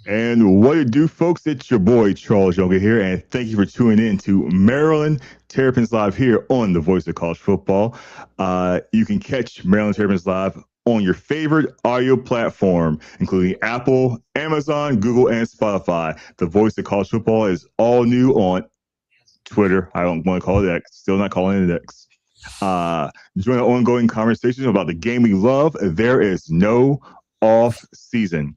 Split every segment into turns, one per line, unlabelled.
And what it do, folks? It's your boy Charles Younger here, and thank you for tuning in to Maryland Terrapins Live here on the Voice of College Football. You can catch Maryland Terrapins Live on your favorite audio platform, including Apple, Amazon, Google, and Spotify. The Voice of College Football is all new on Twitter. I don't want to call it X. Still not calling it X. Join our ongoing conversation about the game we love. There is no off season.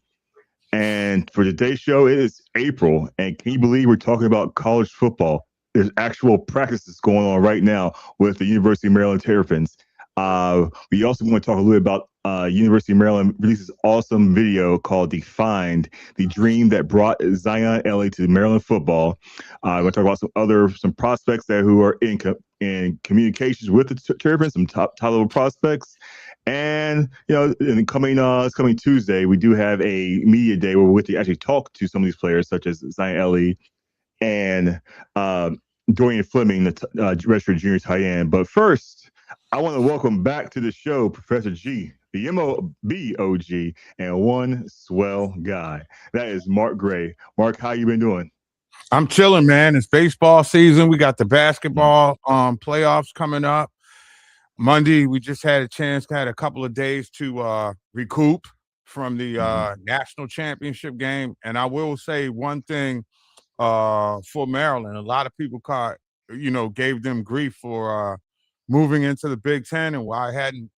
And for today's show, it is April. And can you believe we're talking about college football? There's actual practices going on right now with the University of Maryland Terrapins. We also want to talk a little bit about University of Maryland releases awesome video called Defined, the dream that brought Zion Elliott to Maryland football. We're going to talk about some prospects that who are in communications with the Terrapins, some top level prospects. And this coming Tuesday, we do have a media day where we get to actually talk to some of these players, such as Zion Elliott and Dorian Fleming, the redshirt junior tight end. But first, I want to welcome back to the show Professor G, the MLB OG, and one swell guy. That is Mark Gray. Mark, how you been doing?
I'm chilling, man. It's baseball season. We got the basketball playoffs coming up. Monday, we just had a couple of days to recoup from the national championship game. And I will say one thing for Maryland. A lot of people gave them grief for moving into the Big Ten and why I hadn't,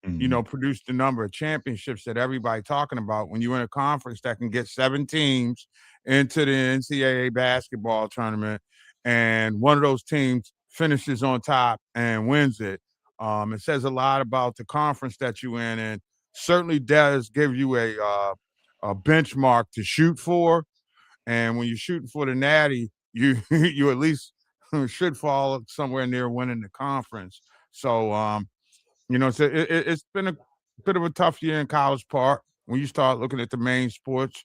produced the number of championships that everybody talking about when you're in a conference that can get 7 teams into the NCAA basketball tournament. And one of those teams finishes on top and wins it. It says a lot about the conference that you're in, and certainly does give you a benchmark to shoot for. And when you're shooting for the Natty, you at least should fall somewhere near winning the conference. So, it's been a bit of a tough year in College Park when you start looking at the main sports.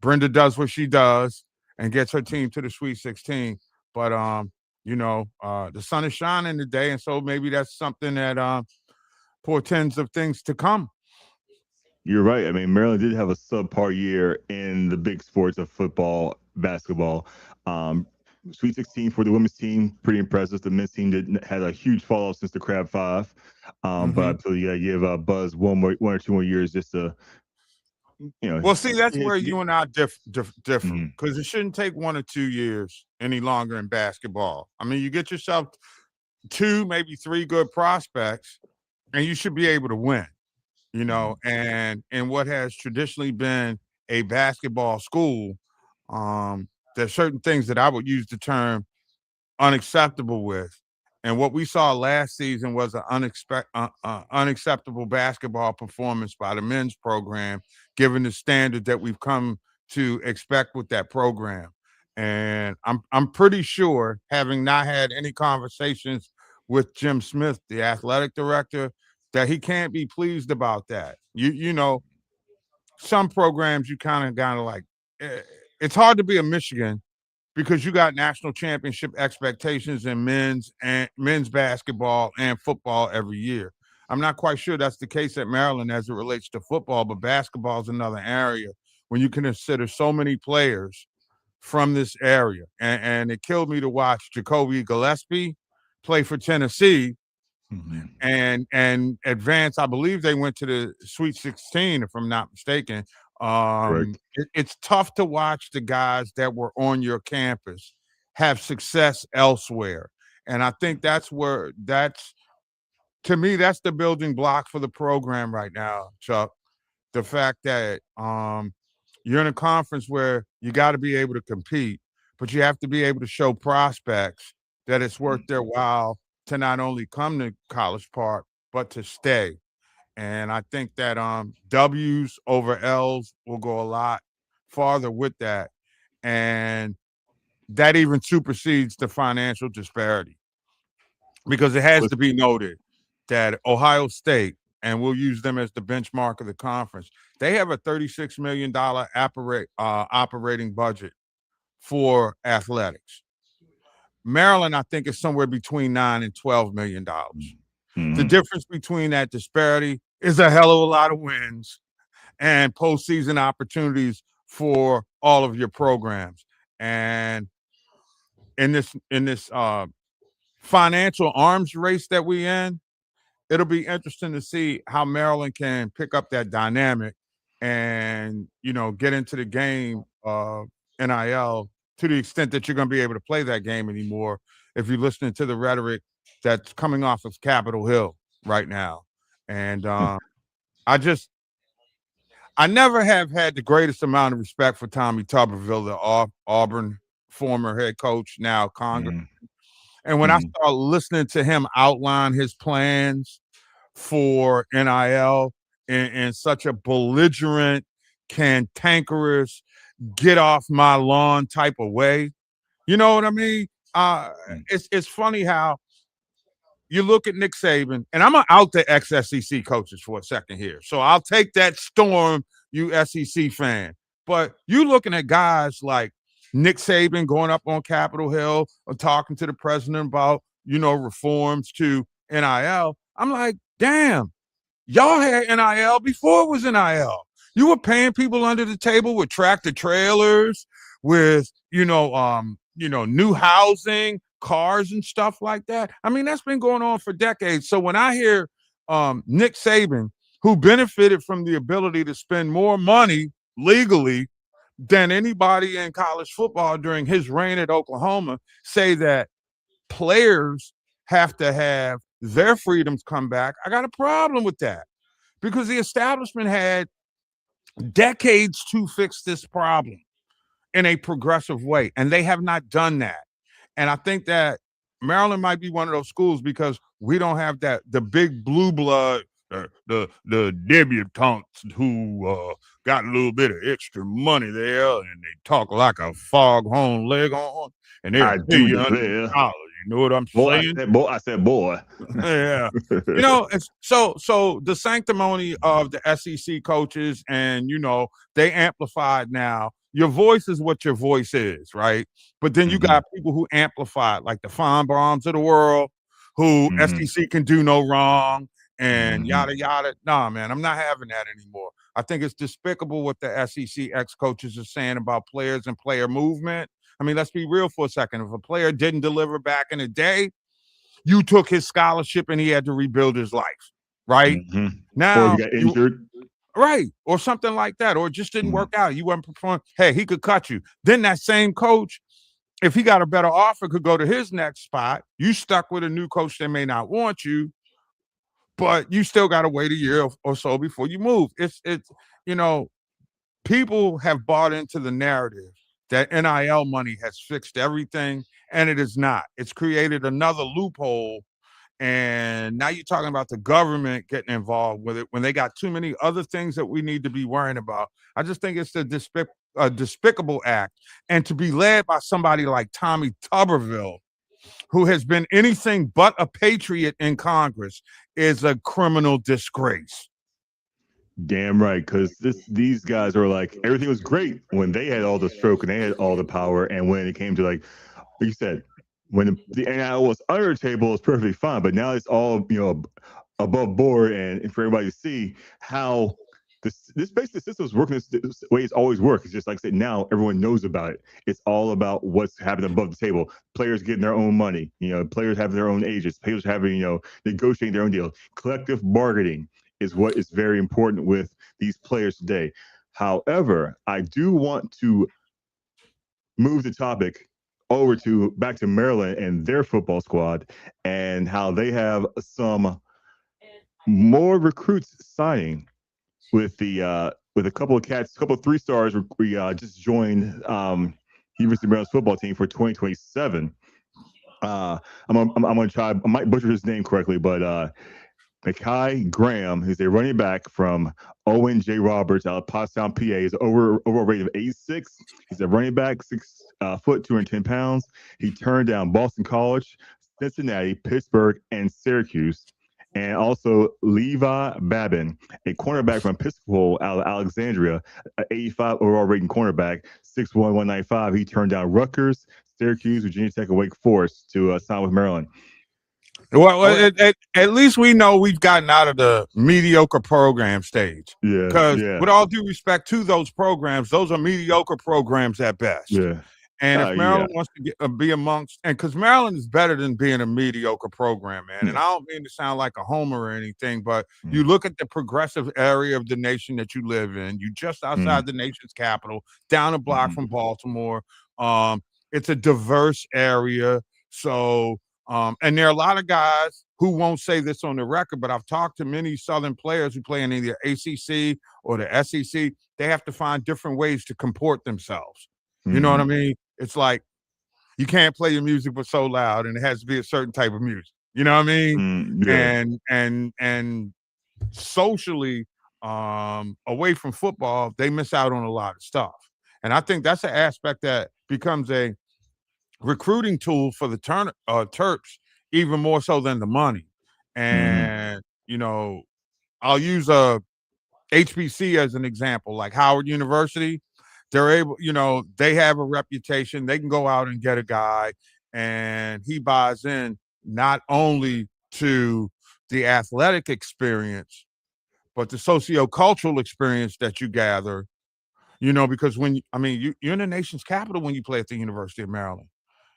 Brenda does what she does and gets her team to the Sweet 16. But the sun is shining today, and so maybe that's something that portends of things to come.
You're right. I mean, Maryland did have a subpar year in the big sports of football, basketball. Sweet 16 for the women's team, pretty impressive. The men's team had a huge fall off since the Crab Five. But I feel you got to give Buzz one or two more years just to,
Well, see, that's where you and I differ because it shouldn't take 1 or 2 years any longer in basketball. I mean, you get yourself 2, maybe 3 good prospects, and you should be able to win. And what has traditionally been a basketball school, there's certain things that I would use the term unacceptable with. And what we saw last season was an unacceptable basketball performance by the men's program, given the standard that we've come to expect with that program. And I'm pretty sure, having not had any conversations with Jim Smith, the athletic director, that he can't be pleased about that. Some programs you kind of like, it's hard to be a Michigan because you got national championship expectations in men's basketball and football every year. I'm not quite sure that's the case at Maryland as it relates to football, but basketball is another area when you consider so many players from this area. And it killed me to watch Jacoby Gillespie play for Tennessee and advance. I believe they went to the Sweet 16, if I'm not mistaken. It's tough to watch the guys that were on your campus have success elsewhere. And I think to me, that's the building block for the program right now, Chuck. The fact that you're in a conference where you got to be able to compete, but you have to be able to show prospects that it's worth their while to not only come to College Park, but to stay. And I think that W's over L's will go a lot farther with that. And that even supersedes the financial disparity. Because it has to be noted that Ohio State, and we'll use them as the benchmark of the conference, they have a $36 million operating budget for athletics. Maryland, I think, is somewhere between $9 and $12 million. The difference between that disparity is a hell of a lot of wins and postseason opportunities for all of your programs. And in this financial arms race that we in, it'll be interesting to see how Maryland can pick up that dynamic and get into the game of NIL to the extent that you're going to be able to play that game anymore if you're listening to the rhetoric that's coming off of Capitol Hill right now. And I just I never have had the greatest amount of respect for Tommy Tuberville, the Auburn former head coach, now Congress.
Mm.
And when I started listening to him outline his plans for NIL in such a belligerent, cantankerous, get off my lawn type of way, you know what I mean? It's funny how you look at Nick Saban, and I'm going to out the ex-SEC coaches for a second here. So I'll take that storm, you SEC fan. But you looking at guys like Nick Saban going up on Capitol Hill or talking to the president about, reforms to NIL. I'm like, damn, y'all had NIL before it was NIL. You were paying people under the table with tractor trailers, with, new housing, cars and stuff like that. I mean, that's been going on for decades. So when I hear Nick Saban, who benefited from the ability to spend more money legally than anybody in college football during his reign at Oklahoma, say that players have to have their freedoms come back, I got a problem with that because the establishment had decades to fix this problem in a progressive way, and they have not done that. And I think that Maryland might be one of those schools because we don't have the big blue blood, the debutantes who got a little bit of extra money there, and they talk like a foghorn leghorn, and they'll pay you $100. You know what I'm saying?
I said, boy.
Yeah. So the sanctimony of the SEC coaches, and they amplified now. Your voice is what your voice is, right? But then you got people who amplify it, like the Feinbaums of the world, who SEC can do no wrong, and yada yada. Nah, man, I'm not having that anymore. I think it's despicable what the SEC ex-coaches are saying about players and player movement. I mean, let's be real for a second. If a player didn't deliver back in the day, you took his scholarship and he had to rebuild his life, right? Now,
or if you got injured.
Right, or something like that, or it just didn't work out. You weren't performing. Hey, he could cut you. Then that same coach, if he got a better offer, could go to his next spot. You stuck with a new coach that may not want you, but you still got to wait a year or so before you move. It's people have bought into the narrative that NIL money has fixed everything, and it is not. It's created another loophole, and now you're talking about the government getting involved with it when they got too many other things that we need to be worrying about. I just think it's a despicable act, and to be led by somebody like Tommy Tuberville, who has been anything but a patriot in Congress, is a criminal disgrace.
Damn right, because these guys are like, everything was great when they had all the stroke and they had all the power, and when it came to, like you said, when the NIL was under the table, it's perfectly fine. But now it's all above board, and for everybody to see how this basically system is working this way it's always worked. It's just like I said, now everyone knows about it. It's all about what's happening above the table. Players getting their own money. Players having their own agents. Players having negotiating their own deal. Collective bargaining is what is very important with these players today. However, I do want to move the topic over to back to Maryland and their football squad and how they have some more recruits signing with a couple of cats, a couple of 3-stars. We just joined University of Maryland's football team for 2027. I'm gonna try. I might butcher his name correctly, but Nakai Graham, who's a running back from Owen J. Roberts out of Pottstown, PA, is overall rate of 86. He's a running back, 6 foot, 210 pounds. He turned down Boston College, Cincinnati, Pittsburgh, and Syracuse. And also Levi Babin, a cornerback from Episcopal out of Alexandria, an 85 overall rating cornerback, 6'1", 195. He turned down Rutgers, Syracuse, Virginia Tech, and Wake Forest to sign with Maryland.
Well,
Oh,
at least we know we've gotten out of the mediocre program stage.
yeah,
Because
yeah,
with all due respect to those programs, those are mediocre programs at best.
yeah.
And if
Yeah.
Maryland wants to be amongst, and because Maryland is better than being a mediocre program, man. And I
Yeah.
don't mean to sound like a homer or anything, but you
Mm,
look at the progressive area of the nation that you live in. You just outside
mm,
the nation's capital, down a block
mm,
from Baltimore. Um, it's a diverse area, so and there are a lot of guys who won't say this on the record, but I've talked to many Southern players who play in either ACC or the SEC. They have to find different ways to comport themselves. You know what I
mm,
mean? It's like you can't play your music but so loud, and it has to be a certain type of music. You know what I mean?
yeah.
And socially, away from football, they miss out on a lot of stuff. And I think that's an aspect that becomes a recruiting tool for the Terps, even more so than the money.
Mm,
And I'll use a HBC as an example, like Howard University. They're able, they have a reputation. They can go out and get a guy, and he buys in not only to the athletic experience, but the sociocultural experience that you gather. Because you're in the nation's capital when you play at the University of Maryland.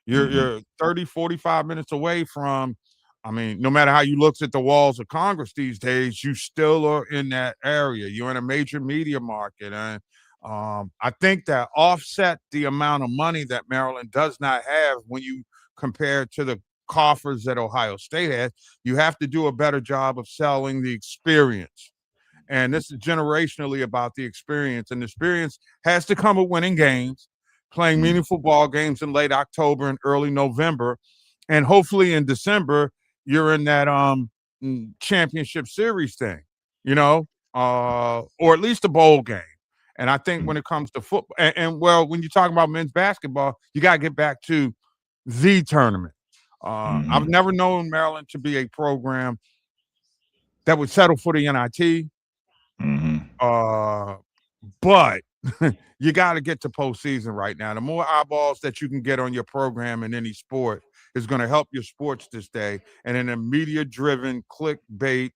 You're
mm,
you're 30, 45 minutes away from, no matter how you look at the walls of Congress these days, you still are in that area. You're in a major media market. And I think that offset the amount of money that Maryland does not have when you compare to the coffers that Ohio State has. You have to do a better job of selling the experience. And this is generationally about the experience. And the experience has to come with winning games, playing
mm,
meaningful ball games in late October and early November. And hopefully in December, you're in that championship series thing, or at least a bowl game. And I think
mm,
when it comes to football, well, when you talk about men's basketball, you got to get back to the tournament. I've
mm,
never known Maryland to be a program that would settle for the NIT.
mm,
Uh, but you got to get to postseason right now. The more eyeballs that you can get on your program in any sport is going to help your sports this day. And in a media-driven, clickbait,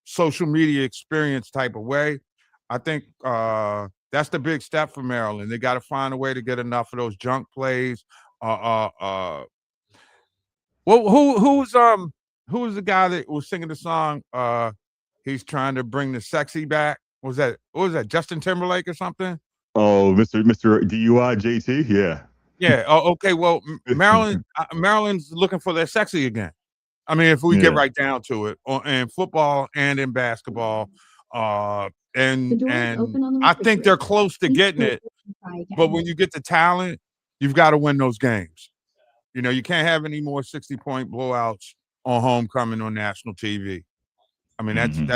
social media experience type of way, I think that's the big step for Maryland. They got to find a way to get enough of those junk plays. Well, who was the guy that was singing the song? He's trying to bring the sexy back. What was that? Justin Timberlake or something?
Oh, Mr. DUI JT, yeah.
Yeah. Oh, okay. Well, Maryland's looking for their sexy again. I mean, if we get
Yeah.
right down to it, in football and in basketball, and I think they're close to getting it. But when you get the talent, you've got to win those games. You can't have any more 60-point blowouts on homecoming on national TV. I mean,
Hmm.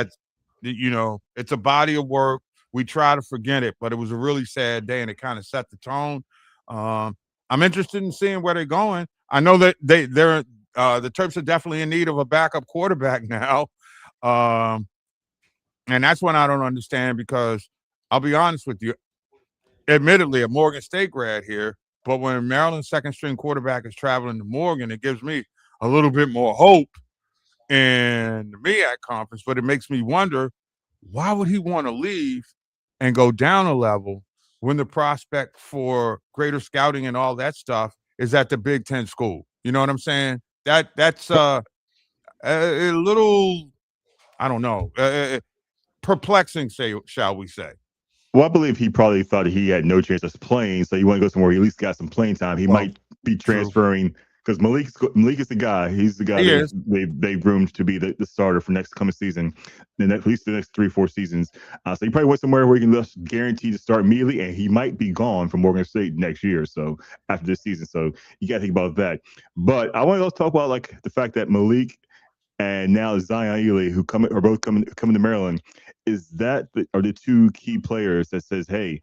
it's a body of work. We try to forget it, but it was a really sad day, and it kind of set the tone. Um, I'm interested in seeing where they're going. I know that the Terps are definitely in need of a backup quarterback now, um, and that's one I don't understand because I'll be honest with you. Admittedly, a Morgan State grad here, but when Maryland's second string quarterback is traveling to Morgan, it gives me a little bit more hope in the MEAC conference, but it makes me wonder why would he want to leave and go down a level when the prospect for greater scouting and all that stuff is at the Big Ten school? You know what I'm saying? That's a little, I don't know, perplexing, shall we say?
Well, I believe he probably thought he had no chance of playing, so he wanted to go somewhere he at least got some playing time. He
Well,
might be
true.
transferring because Malik is the guy. He's the guy
He is.
they groomed to be the starter for next coming season, and at least the next 3-4 seasons. So he probably went somewhere where he can just guarantee to start immediately, and he might be gone from Morgan State next year. So after this season, so you got to think about that. But I want to talk about like the fact that Malik and now Zion Ely, who are both coming to Maryland, are the two key players that says, hey,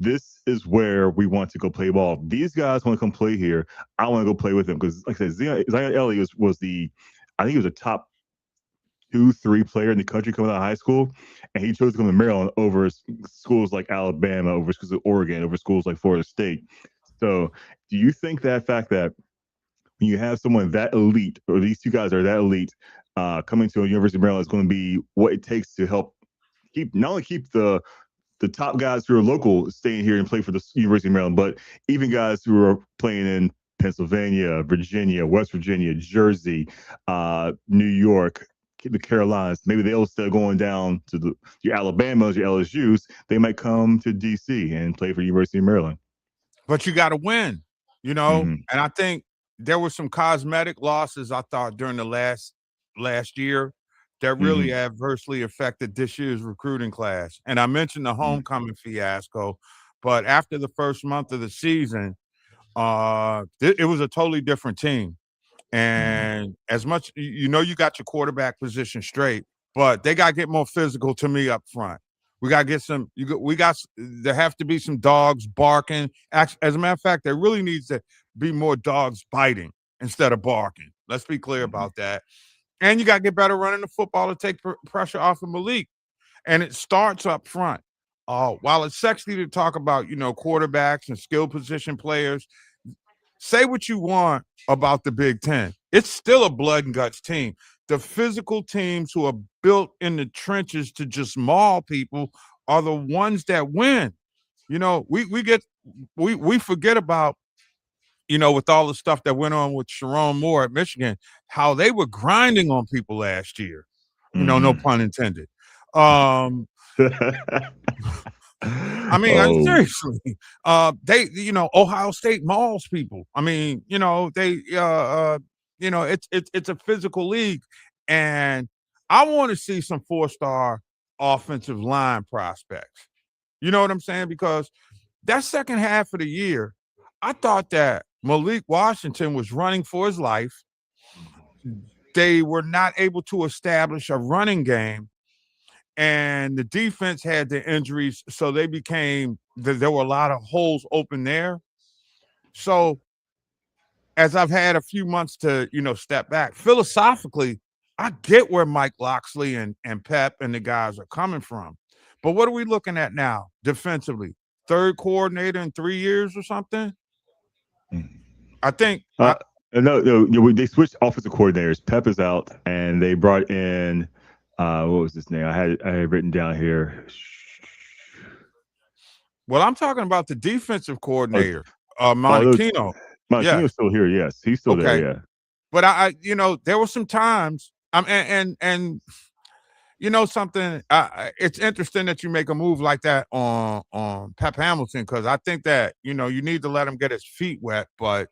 this is where we want to go play ball. These guys want to come play here. I want to go play with them because, like I said, Zion Ely I think he was a top 2, 3 player in the country coming out of high school, and he chose to come to Maryland over schools like Alabama, over schools like Oregon, over schools like Florida State. So, do you think that fact that when you have someone that elite, or these two guys are that elite, coming to a University of Maryland is going to be what it takes to help keep not only keep the top guys who are local staying here and play for the University of Maryland, but even guys who are playing in Pennsylvania, Virginia, West Virginia, Jersey, New York, the Carolinas. Maybe they'll instead of going down to your Alabamas, your LSU's, they might come to DC and play for the University of Maryland.
But you got to win, and I think there were some cosmetic losses, I thought, during the last year that really adversely affected this year's recruiting class. And I mentioned the homecoming fiasco, but after the first month of the season, it was a totally different team. And as much, you got your quarterback position straight, but they got to get more physical to me up front. We got to get there have to be some dogs barking. As a matter of fact, there really needs to be more dogs biting instead of barking. Let's be clear about that. And you got to get better running the football to take pressure off of Malik. And it starts up front. While it's sexy to talk about, quarterbacks and skill position players, say what you want about the Big Ten. It's still a blood and guts team. The physical teams who are built in the trenches to just maul people are the ones that win. We forget about, with all the stuff that went on with Sharon Moore at Michigan, how they were grinding on people last year. No pun intended. I mean, seriously, they, Ohio State mauls people. I mean, it's a physical league, and I want to see some 4-star offensive line prospects. You know what I'm saying? Because that second half of the year, I thought that Malik Washington was running for his life. They were not able to establish a running game. And the defense had the injuries, so there were a lot of holes open there. So as I've had a few months to, step back, philosophically, I get where Mike Locksley and Pep and the guys are coming from. But what are we looking at now defensively? Third coordinator in 3 years or something? I think.
No, they switched offensive coordinators. Pep is out, and they brought in what was his name? I had it written down here.
Well, I'm talking about the defensive coordinator, Monachino.
Monachino's still here. Yes, he's still there. Yeah.
But I there were some times. And something. It's interesting that you make a move like that on Pep Hamilton, because I think that you need to let him get his feet wet. But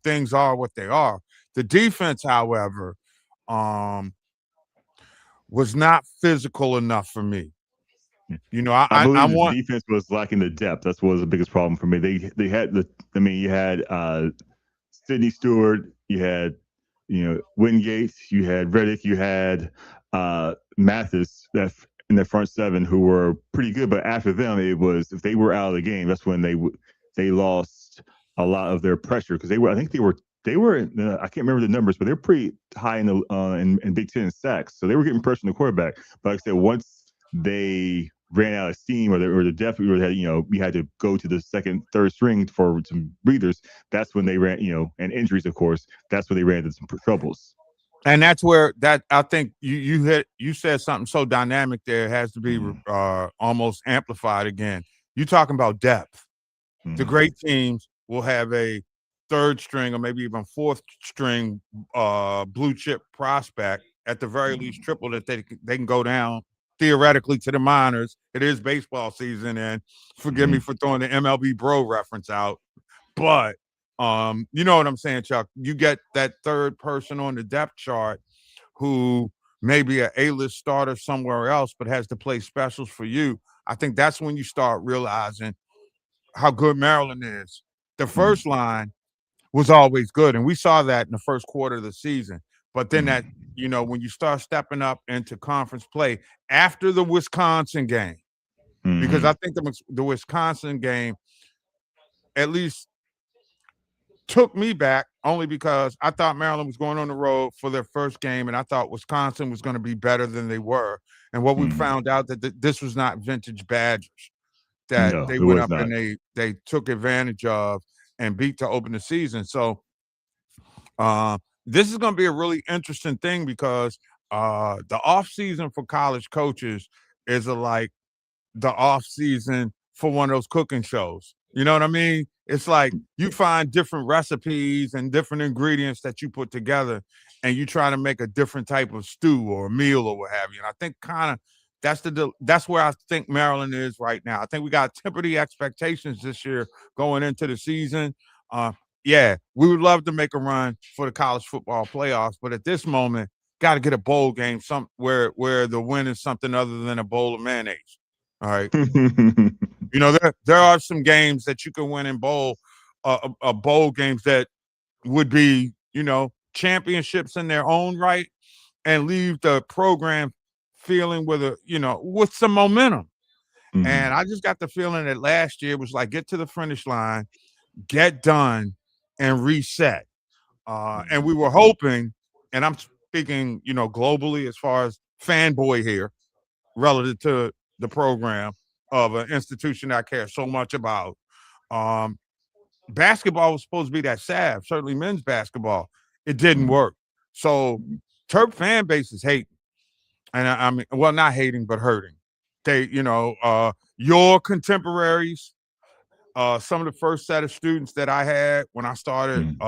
things are what they are. The defense, however, was not physical enough for me.
I believe the defense was lacking the depth. That's what was the biggest problem for me. They had you had Sidney Stewart, you had Wingate, you had Reddick, you had Mathis that in the front seven who were pretty good. But after them, it was if they were out of the game, that's when they lost a lot of their pressure because they were I can't remember the numbers, but they're pretty high in the in Big Ten sacks, so they were getting pressure on the quarterback. But like I said, once they ran out of steam or the depth, we had to go to the second, third string for some breathers. That's when they ran, and injuries, of course. That's when they ran into some troubles.
And that's where I think you said something so dynamic there. It has to be almost amplified again. You're talking about depth. The great teams will have a third string or maybe even fourth string blue chip prospect, at the very least triple, that they can go down theoretically to the minors. It is baseball season, and forgive me for throwing the MLB bro reference out, but you know what I'm saying, Chuck? You get that third person on the depth chart who may be an A-list starter somewhere else but has to play specials for you. I think that's when you start realizing how good Maryland is. The first line was always good, and we saw that in the first quarter of the season. But then that, when you start stepping up into conference play after the Wisconsin game, because I think the Wisconsin game at least took me back, only because I thought Maryland was going on the road for their first game, and I thought Wisconsin was going to be better than they were. And what we found out that this was not vintage Badgers, that they went up and they took advantage of and beat to open the season. So This is going to be a really interesting thing because the off season for college coaches is like the off season for one of those cooking shows. You know what I mean? It's like you find different recipes and different ingredients that you put together and you try to make a different type of stew or a meal or what have you. And I think kind of that's where I think Maryland is right now. I think we got to temper the expectations this year going into the season. Uh, yeah, we would love to make a run for the college football playoffs, but at this moment, got to get a bowl game where the win is something other than a bowl of mayonnaise. All right. You know, there are some games that you can win in bowl games that would be, you know, championships in their own right and leave the program feeling with some momentum. And I just got the feeling that last year was like get to the finish line, get done, and reset. And we were hoping, and I'm speaking, you know, globally as far as fanboy here, relative to the program of an institution I care so much about. Um, Basketball was supposed to be that salve, certainly men's basketball. It didn't work. So Terp fan base is hating. And I mean, well, not hating, but hurting. They, your contemporaries, some of the first set of students that I had when I started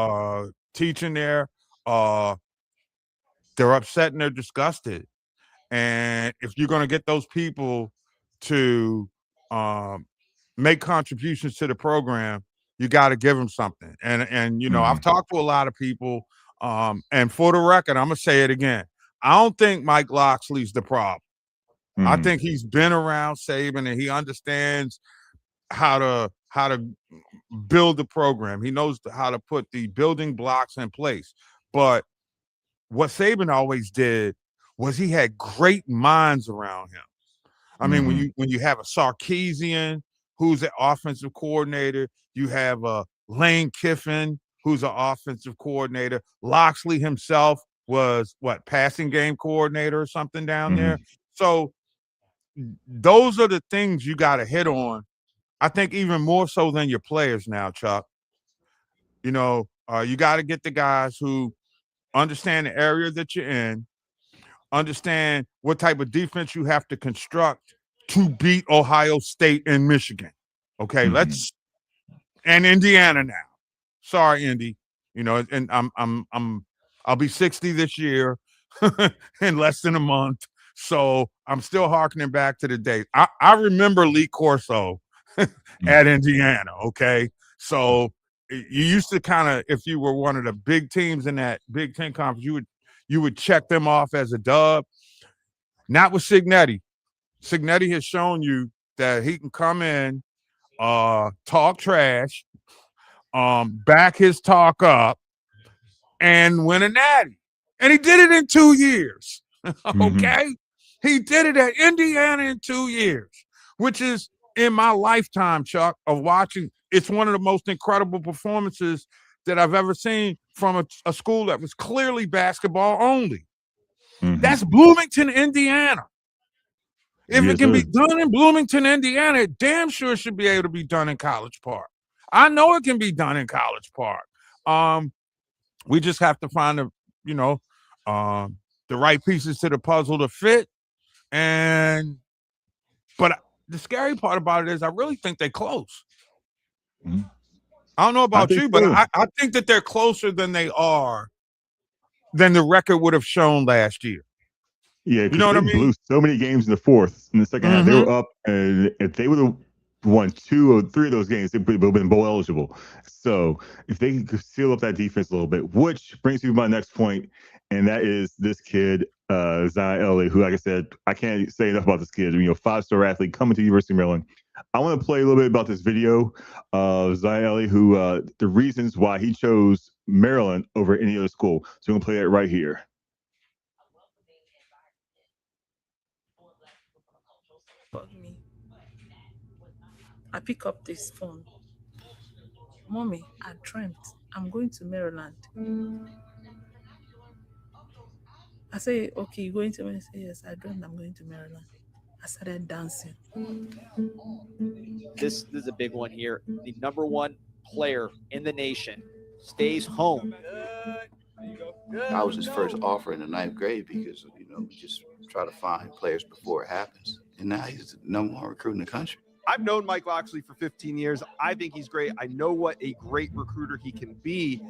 teaching there, uh, they're upset and they're disgusted. And if you're going to get those people to make contributions to the program, you got to give them something. And you know, I've talked to a lot of people, and for the record, I'm gonna say it again. I don't think Mike Loxley's the problem. I think he's been around Saban and he understands how to build the program. He knows how to put the building blocks in place. But what Saban always did was he had great minds around him. I mean, when you have a Sarkisian who's an offensive coordinator, you have a Lane Kiffin who's an offensive coordinator. Loxley himself was passing game coordinator or something down there. So those are the things you got to hit on. I think even more so than your players now, Chuck. You know, you got to get the guys who understand the area that you're in, understand what type of defense you have to construct to beat Ohio State and Michigan. Okay, and Indiana now. Sorry, Indy. You know, and I'll be 60 this year in less than a month. So I'm still harkening back to the day. I remember Lee Corso at Indiana. Okay. So you used to kind of, if you were one of the big teams in that Big Ten conference, you would check them off as a dub. Not with Signetti. Signetti has shown you that he can come in, talk trash, back his talk up, and win a natty. And he did it in 2 years. Okay? He did it at Indiana in 2 years, which is in my lifetime, Chuck, of watching. It's one of the most incredible performances that I've ever seen from a school that was clearly basketball only. That's Bloomington, Indiana. If it can be done in Bloomington, Indiana, it damn sure should be able to be done in College Park. I know it can be done in College Park. We just have to find the right pieces to the puzzle to fit. But the scary part about it is I really think they're close. I don't know about you, but I think that they're closer than they are than the record would have shown last year.
Yeah,
You know
because
what
they
I mean?
blew so many games in the fourth. In the second half, they were up, and if they would have won 2 or 3 of those games, they would have been bowl eligible. So if they could seal up that defense a little bit, which brings me to my next point, and that is this kid, Zion Elliott, who, like I said, I can't say enough about this kid. You know, 5-star athlete coming to University of Maryland. I want to play a little bit about this video of Zion Elliott, who the reasons why he chose Maryland over any other school. So we're gonna play it right here.
Me. I pick up this phone. Mommy, I dreamt I'm going to Maryland. I say, okay, you going to Maryland? I say, yes, I dreamt I'm going to Maryland. I started dancing.
This is a big one here. The number one player in the nation stays home I was his first offer in the 9th grade because, we just try to find players before it happens. And now he's the #1 recruit in the country.
I've known Mike Loxley for 15 years. I think he's great. I know what a great recruiter he can be.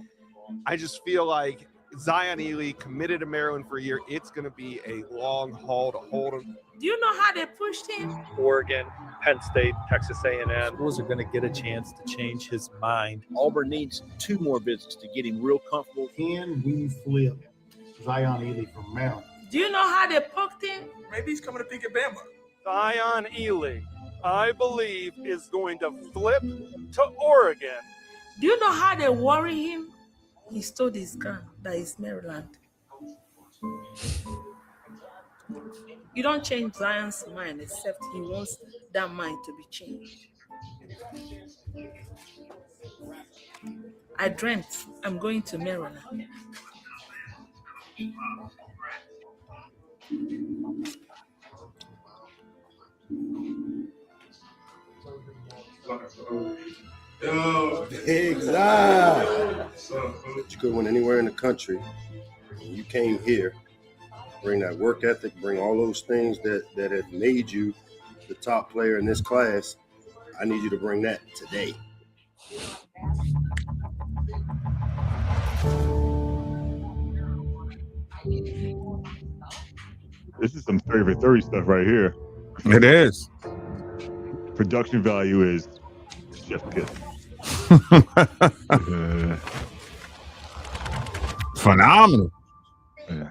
I just feel like Zion Ely committed to Maryland for a year. It's going to be a long haul to hold him.
Do you know how they pushed him?
Oregon, Penn State, Texas A&M.
Schools are going to get a chance to change his mind. Auburn needs 2 more visits to get him real comfortable.
Can we flip Zion Ely from Maryland?
Do you know how they poked him?
Maybe he's coming to pick at Bama.
Zion Ely, I believe, is going to flip to Oregon.
Do you know how they worry him? He told his gun that is Maryland. You don't change Zion's mind except he wants that mind to be changed. I dreamt I'm going to Maryland.
Big Zion. You could win anywhere in the country. You came here, bring that work ethic, bring all those things that have made you the top player in this class. I need you to bring that today.
This is some 30 for 30 stuff right here.
It is.
Production value is chef kiss.
Phenomenal.
Yeah.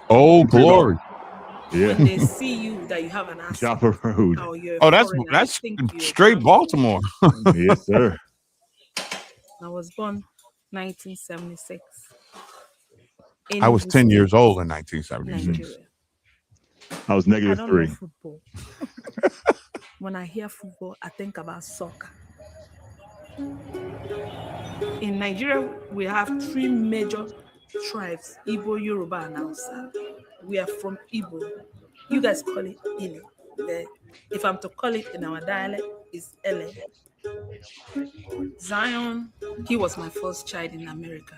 Oh, glory.
Yeah.
When they see you that you have an accent.
Joppa Road.
Oh,
that's straight Baltimore.
Yes, sir.
I was born 1976.
I was 10 years old in 1976.
Nigeria.
I was
I
-3.
don't know football. When I hear football, I think about soccer. In Nigeria, we have 3 major tribes: Igbo, Yoruba, and Hausa. We are from Igbo. You guys call it Ile. If I'm to call it in our dialect, it's Ele. Zion, he was my first child in America.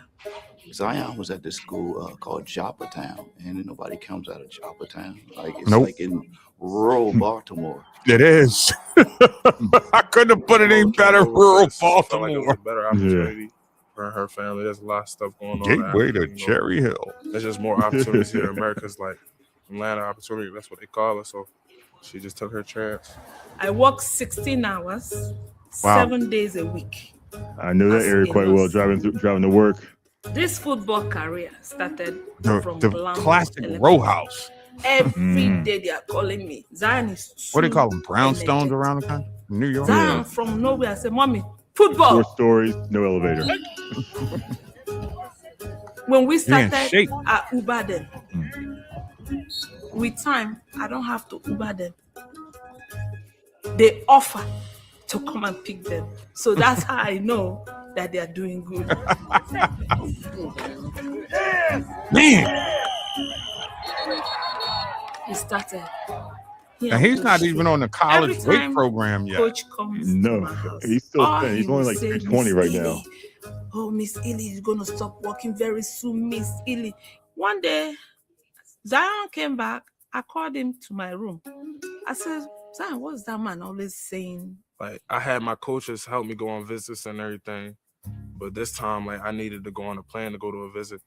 Zion was at this school called Joppa Town, and nobody comes out of Joppa Town. Like it's
Nope.
like in rural Baltimore.
It is. I couldn't have put it any better. Rural Baltimore.
Like it was a better opportunity for her family. There's a lot of stuff going on.
Gateway to Cherry Hill.
There's just more opportunities here in America. It's like Atlanta opportunity. That's what they call it. So she just took her chance.
I work 16 hours,
Wow.
7 days a week.
I know that area quite well, driving to work.
This football career started from
The
Blanc
classic
Elementary.
row house.
Every day they are calling me. Zion is
What do they call them?
too
Brownstones
energetic.
around the country? New York?
Zion from nowhere. I said, Mommy, football.
4 stories, no elevator.
When we
Yeah,
started,
shape.
I Uber them. With time, I don't have to Uber them. They offer to come and pick them. So that's how I know that they are doing good.
Man.
He started.
And he's not even on the college
Every
weight
time
program yet.
Coach comes to
No,
my house.
he's still
all
thin. He's
he
only
will
like
say,
320
"Miss
right
Ely,
now."
Oh, Miss Ely is going to stop working very soon, Miss Ely. One day, Zion came back. I called him to my room. I said, Zion, what's that man always saying?
Like I had my coaches help me go on visits and everything. But this time, like I needed to go on a plane to go to a visit.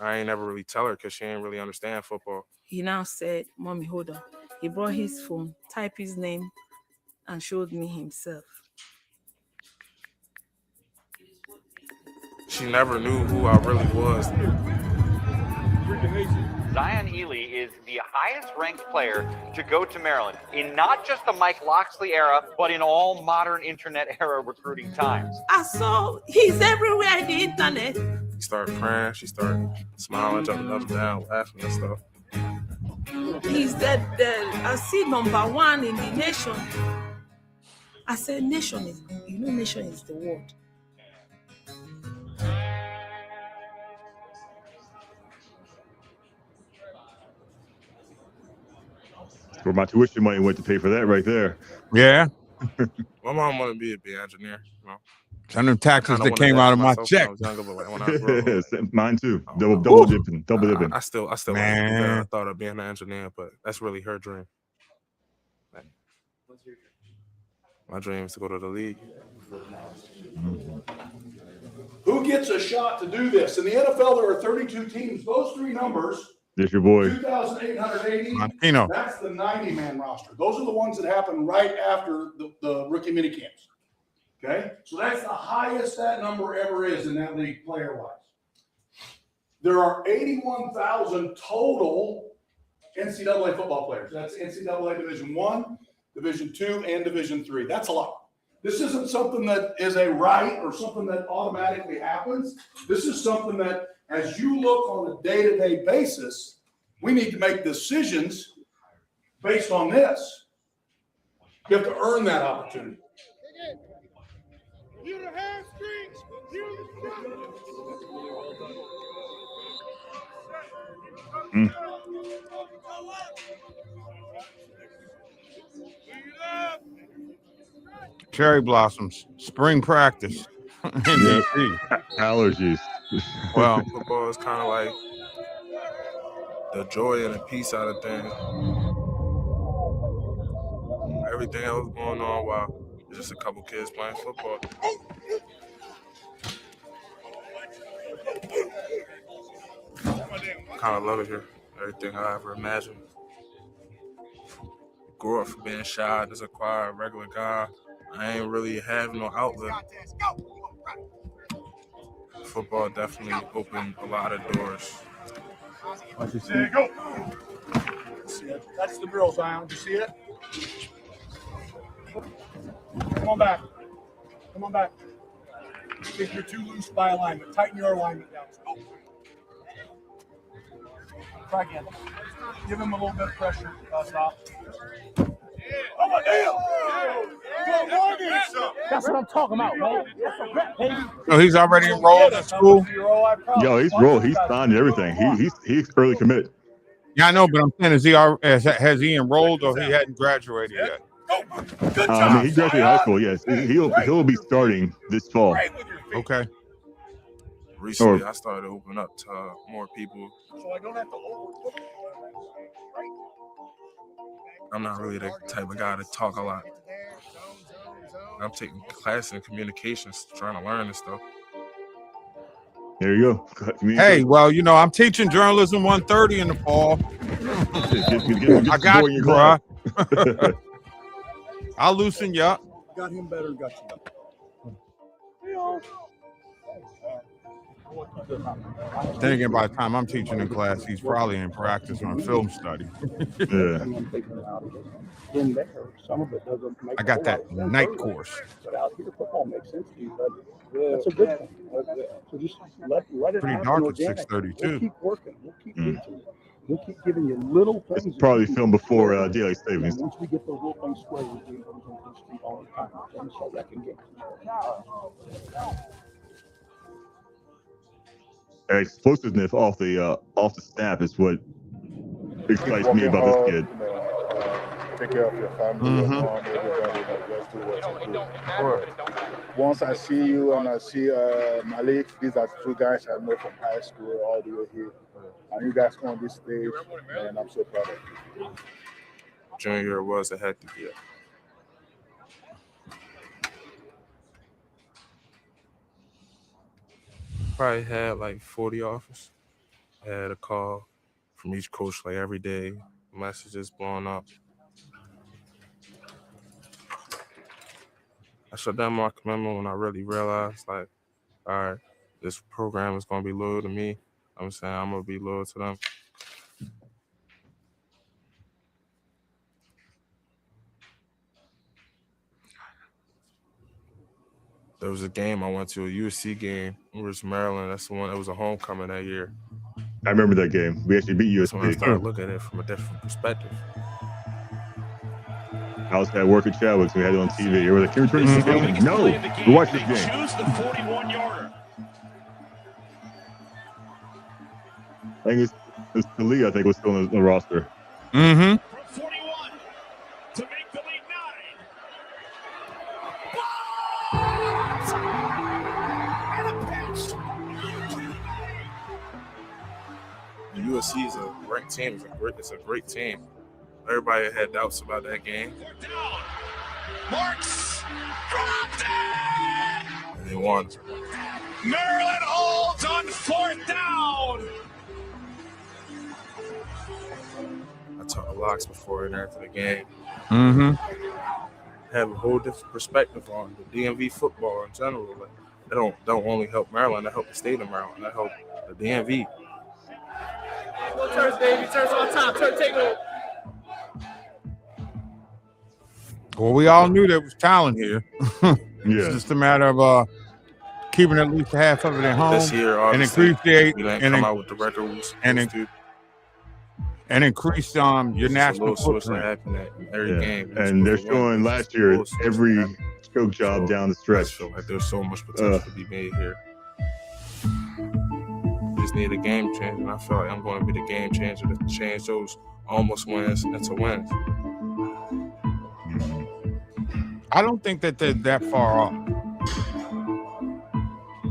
I ain't never really tell her because she ain't really understand football.
He now said, Mommy, hold on. He brought his phone, typed his name, and showed me himself.
She never knew who I really was.
Zion Ely is the highest ranked player to go to Maryland in not just the Mike Loxley era, but in all modern internet era recruiting times.
I saw he's everywhere in the internet.
She started crying. She started smiling, jumping up and down, laughing and stuff.
He's I see #1 in the nation. I said, nation is, nation is the word.
Where my tuition money went to pay for that right there.
Yeah.
My mom wanted me to be an engineer. You know,
Some of them taxes that came out of my check.
When I was younger, but like when I grew up,
mine too. Double dipping.
I still like it. I thought of being an engineer, but that's really her dream. My dream is to go to the league.
Who gets a shot to do this? In the NFL, there are 32 teams. Those three numbers.
There's your boy.
2,880.
Montino.
That's the 90-man roster. Those are the ones that happen right after the rookie minicamps. Okay? So that's the highest that number ever is in that league player-wise. There are 81,000 total NCAA football players. That's NCAA Division I, Division II, and Division III. That's a lot. This isn't something that is a right or something that automatically happens. This is something that, as you look on a day-to-day basis, we need to make decisions based on this. You have to earn that opportunity.
Cherry blossoms, spring practice.
Allergies.
Well, football is kind of like the joy and the peace out of things. Everything else going on while just a couple kids playing football. Kind of love it here. Everything I ever imagined. Grew up from being shy, just a quiet, regular guy. I ain't really have no outlet. Football definitely opened a lot of doors.
There you go. That's the drill, Zion. Did you see it? Come on back. Come on back. If you're too loose by alignment, tighten your alignment down. Try again. Give him a little bit of pressure. Stop. Oh, my damn! That's what I'm talking about, man. That's a rep, baby.
So he's already enrolled in school?
Yo, he's rolled. He's signed everything. He's early commit.
Yeah, I know, but I'm saying, has he enrolled or he hadn't graduated yet?
I mean, he graduated high school. Yes, he'll be starting this fall.
Okay.
Recently, I started to open up to more people.
So I don't have to
I'm not really the type of guy to talk a lot. I'm taking classes in communications, trying to learn this stuff.
There you go.
Hey, well, you know, I'm teaching journalism 130 in the fall. I got you, bro. I'll loosen you up.
Got him better, got you better.
Then again, by the time I'm teaching in class, he's probably in practice on film study.
Yeah.
In there, some of it doesn't make
I got that night course.
But out here, football makes sense to you, but that's a good thing. So just let it
Pretty
happen
dark at
organically.
6:32.
We'll keep working. We'll keep teaching. We'll keep giving you little things.
It's probably filmed before daylight savings.
Once we get those little things squared, we'll do those on the street all the time. And so that can get.
Explosiveness off the snap is what excites me about this kid.
Take care of your family, your mom, everybody. Just do what you do. Once I see you and I see Malik, these are two guys I know from high school all the way here. And you guys on this stage, and I'm so proud of you.
Junior was a hectic year. Probably had like 40 offers. I had a call from each coach like every day, messages blowing up. I shut down my commitment when I really realized, like, all right, this program is going to be loyal to me. I'm saying I'm going to be loyal to them. There was a game I went to, a USC game. It was Maryland. That's the one that was a homecoming that year.
I remember that game. We actually beat
That's when I
USC.
started looking at it from a different perspective.
I was at work at Chadwick, so we had it on TV. They were like, "Can we turn this game?" No, we watched this game.
Choose the 41-yarder.
I think it's Talia, I think, was still in the roster.
Mm-hmm.
From 41 to make the lead 9.
The USC is a ranked team. It's a great team. Everybody had doubts about that game.
Marks dropped it!
And they won.
Maryland holds on 4th down.
I talked to Locks before and after the game.
Mm-hmm.
Have a whole different perspective on the DMV football in general. Like, they don't only help Maryland, they help the state of Maryland. They help the DMV.
Turns, baby. Turns on top. Turn, take over.
Well, we all knew there was talent here.
Yeah.
It's just a matter of keeping at least half of it at home.
This year,
and
obviously,
increase
we didn't come out with the record we was
and
supposed to.
And increase your national footprint.
Happen at every game.
And they're showing last year every choke job down the stretch.
I feel like there's so much potential to be made here. We just need a game changer, and I feel like I'm going to be the game changer to change those almost wins into wins.
I don't think that they're that far off.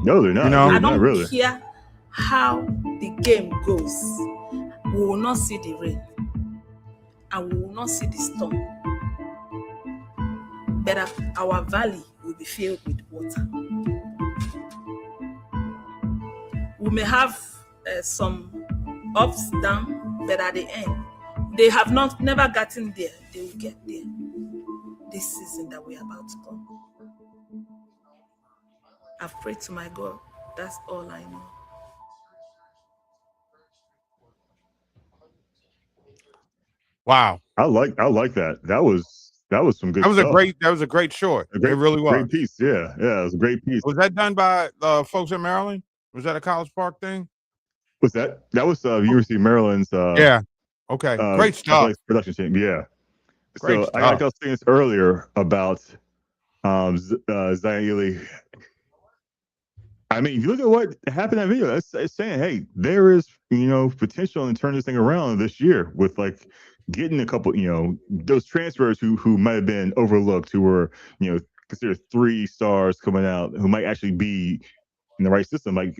No, they're not.
You know?
I don't
not really.
care how the game goes. We will not see the rain, and we will not see the storm. But our valley will be filled with water. We may have some ups, downs, but at the end, they have never gotten there. They will get there. This season that we are about to come. I've prayed to my God. That's all I know.
Wow.
I like that. That was some good
That was
stuff.
a great short. It really was.
Great piece. Yeah. Yeah. It was a great piece.
Was that done by folks in Maryland? Was that a College Park thing?
Was that was University of Maryland's
yeah. Okay. Great stuff.
Production team. Yeah.
Great
so
stuff.
I was saying this earlier about Zion Ely. I mean, if you look at what happened in that video, it's saying, hey, there is, potential in turning this thing around this year with like getting a couple, those transfers who might have been overlooked, who were, considered 3 stars coming out, who might actually be in the right system, might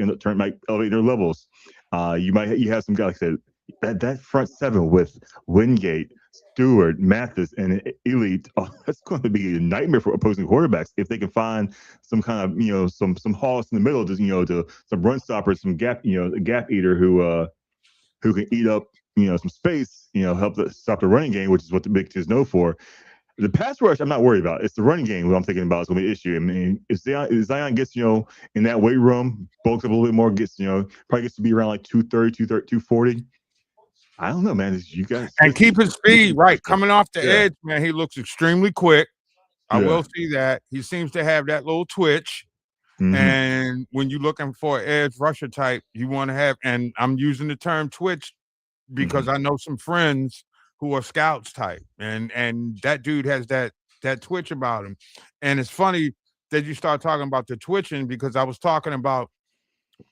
elevate their levels. You have some guys, like I said, that front 7 with Wingate, Stewart, Mathis, and Elite. Oh, that's going to be a nightmare for opposing quarterbacks if they can find some kind of some hogs in the middle, just to some run stoppers, some gap eater who can eat up some space, help stop the running game, which is what the Big Ten is known for. The pass rush, I'm not worried about. It's the running game what I'm thinking about is going to be an issue. I mean, if Zion gets in that weight room, bulks up a little bit more, gets probably gets to be around like 230, 240. I don't know, man. You guys
and keep his speed right coming off the edge, man. He looks extremely quick. I will see that. He seems to have that little twitch. Mm-hmm. And when you're looking for an edge rusher type, you want to have, and I'm using the term twitch because I know some friends who are scouts type, and that dude has that twitch about him. And it's funny that you start talking about the twitching because I was talking about,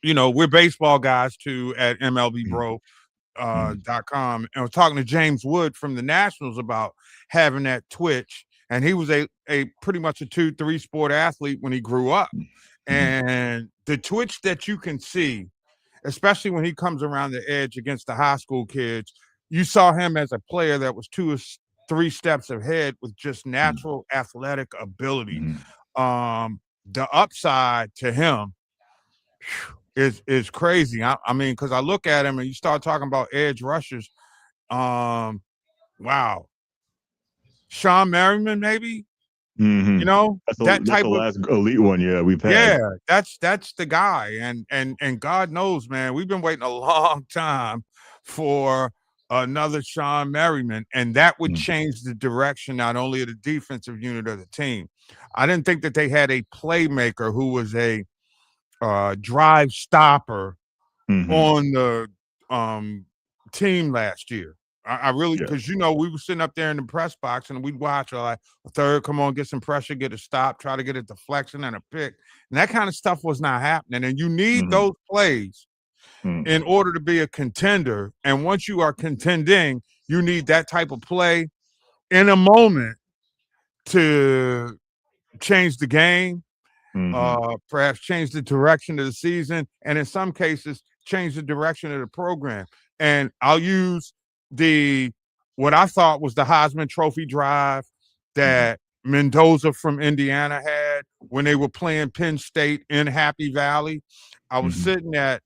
we're baseball guys too at MLBBro. .com, and I was talking to James Wood from the Nationals about having that twitch, and he was a pretty much a 2-3 sport athlete when he grew up, and the twitch that you can see, especially when he comes around the edge against the high school kids, you saw him as a player that was 2 or 3 steps ahead with just natural athletic ability. The upside to him is crazy. I mean, because I look at him and you start talking about edge rushers. Wow. Sean Merriman, maybe.
That's the last elite one. Yeah, we've had.
Yeah, that's the guy, and God knows, man, we've been waiting a long time for another Sean Merriman, and that would change the direction not only of the defensive unit of the team. I didn't think that they had a playmaker who was a drive stopper on the team last year. I really, because we were sitting up there in the press box and we'd watch like a third, come on, get some pressure, get a stop, try to get a deflection and a pick. And that kind of stuff was not happening. And you need those plays in order to be a contender. And once you are contending, you need that type of play in a moment to change the game, perhaps change the direction of the season, and in some cases, change the direction of the program. And I'll use what I thought was the Heisman Trophy drive that Mendoza from Indiana had when they were playing Penn State in Happy Valley. I was sitting at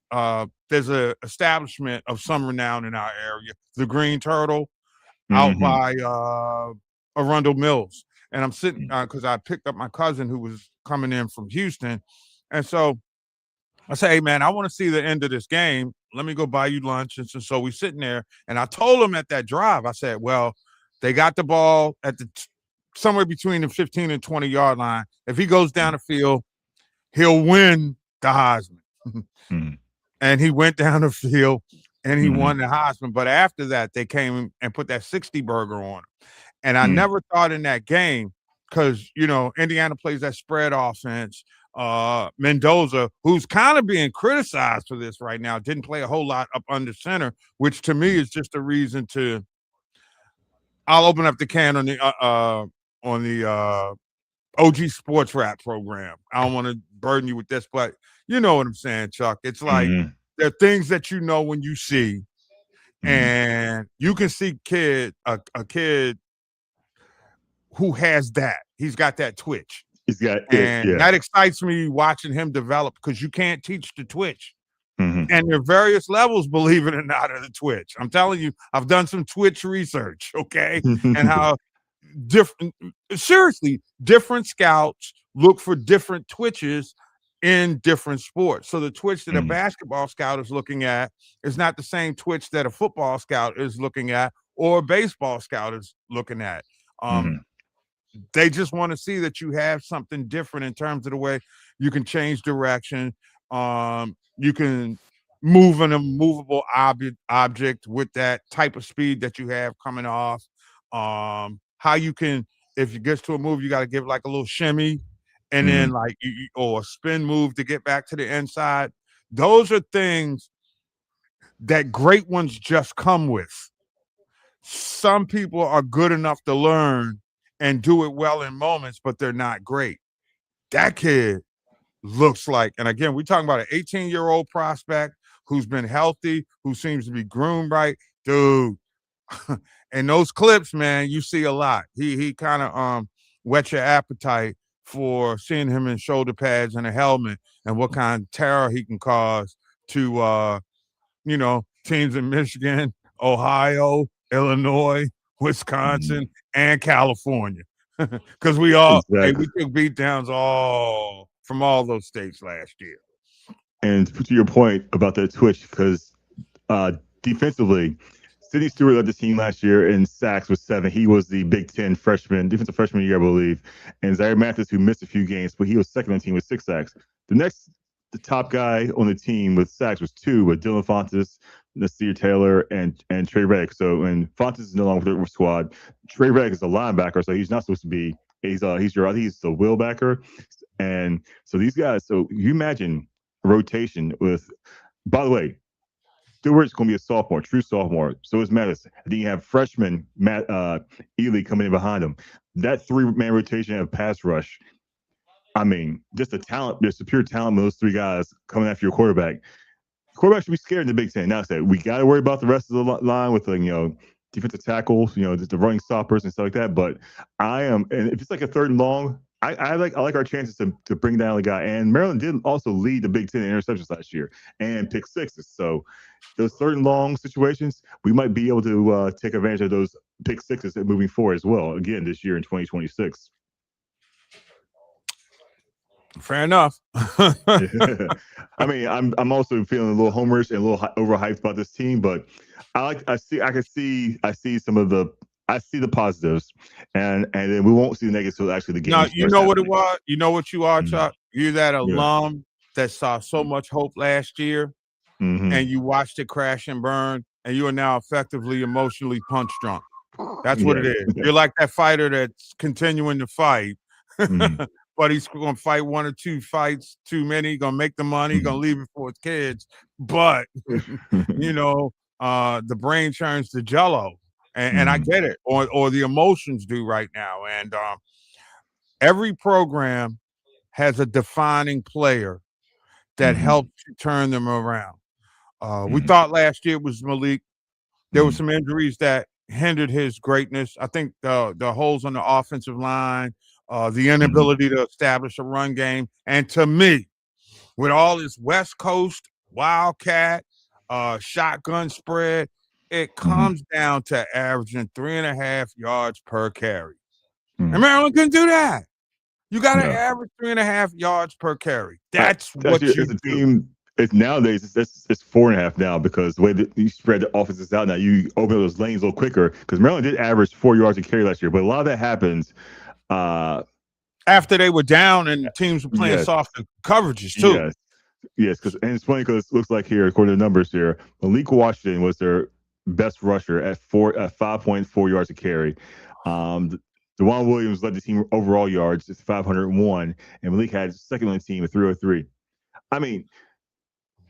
there's a establishment of some renown in our area, the Green Turtle, out by Arundel Mills. And I'm sitting because I picked up my cousin who was coming in from Houston. And so I say, hey, man, I want to see the end of this game. Let me go buy you lunch. And so we sitting there. And I told him at that drive, I said, well, they got the ball at somewhere between the 15 and 20-yard line. If he goes down the field, he'll win the Heisman. And he went down the field and he won the Heisman. But after that, they came and put that 60 burger on him. And I never thought in that game, because, Indiana plays that spread offense. Mendoza, who's kind of being criticized for this right now, didn't play a whole lot up under center, which to me is just a reason I'll open up the can on the OG Sports Rap program. I don't want to burden you with this, but you know what I'm saying, Chuck. It's like there are things that you know when you see, and you can see a kid who has that. He's got that twitch.
He's got
that excites me watching him develop, because you can't teach the twitch. And there are various levels, believe it or not, of the twitch. I'm telling you, I've done some twitch research, okay? And how different scouts look for different twitches in different sports. So the twitch that a basketball scout is looking at is not the same twitch that a football scout is looking at or a baseball scout is looking at. They just want to see that you have something different in terms of the way you can change direction. You can move an immovable object with that type of speed that you have coming off. How you can, if you get to a move, you got to give like a little shimmy and then like, or a spin move to get back to the inside. Those are things that great ones just come with. Some people are good enough to learn and do it well in moments, but they're not great. That kid looks like, and again, we're talking about an 18-year-old prospect who's been healthy, who seems to be groomed right. Dude, and those clips, man, you see a lot. He kind of whets your appetite for seeing him in shoulder pads and a helmet and what kind of terror he can cause to, teams in Michigan, Ohio, Illinois, Wisconsin, and California. Because we took beatdowns from all those states last year.
And to your point about the twitch, because defensively, Sidney Stewart led the team last year in sacks with 7. He was the Big Ten defensive freshman year, I believe. And Zaire Mathis, who missed a few games, but he was second on the team with 6 sacks. The top guy on the team with sacks was 2, with Dylan Fontes, Nasir Taylor, and Trey Reddick. So, and Fontes is no longer with the squad. Trey Reddick is a linebacker, so he's not supposed to be. He's the wheelbacker. And so these guys. So you imagine a rotation with. By the way, Stewart's going to be a sophomore, true sophomore. So is Mattis. And then you have freshman Matt Ely coming in behind him. That 3-man rotation of pass rush. I mean, just the talent, there's the pure talent of those 3 guys coming after your quarterback. Quarterback should be scared in the Big Ten. Now, we got to worry about the rest of the line with defensive tackles, the running stoppers and stuff like that. But and if it's like a 3rd and long, I like our chances to bring down the guy. And Maryland did also lead the Big Ten in interceptions last year and pick 6s. So those 3rd and long situations, we might be able to take advantage of those pick 6s moving forward as well. Again, this year in 2026.
Fair enough.
I mean, I'm also feeling a little homerish and a little overhyped about this team, but I see the positives, and then we won't see the negatives until actually the game.
No, you know what it was. You know what you are, Chuck. You're that alum that saw so much hope last year, and you watched it crash and burn, and you are now effectively emotionally punch drunk. That's what it is. You're like that fighter that's continuing to fight. But he's going to fight 1 or 2 fights too many. He's going to make the money. He's going to leave it for his kids. But, the brain turns to jello. And I get it. Or the emotions do right now. And every program has a defining player that helps you turn them around. We thought last year was Malik. There were some injuries that hindered his greatness. I think the holes on the offensive line, the inability to establish a run game, and to me, with all this West Coast Wildcat shotgun spread, it comes down to averaging 3.5 yards per carry. And Maryland couldn't do that. You got to average 3.5 yards per carry. That's what
actually,
you
as a
do.
team, it's nowadays it's 4.5 now, because the way that you spread the offenses out now, you open those lanes a little quicker. Because Maryland did average 4 yards a carry last year, but a lot of that happens
after they were down and teams were playing soft coverages too.
Yes, and it's funny because it looks like here, according to the numbers here, Malik Washington was their best rusher at 5.4 yards a carry. DeJuan Williams led the team overall yards at 501, and Malik had second on the team at 303. I mean,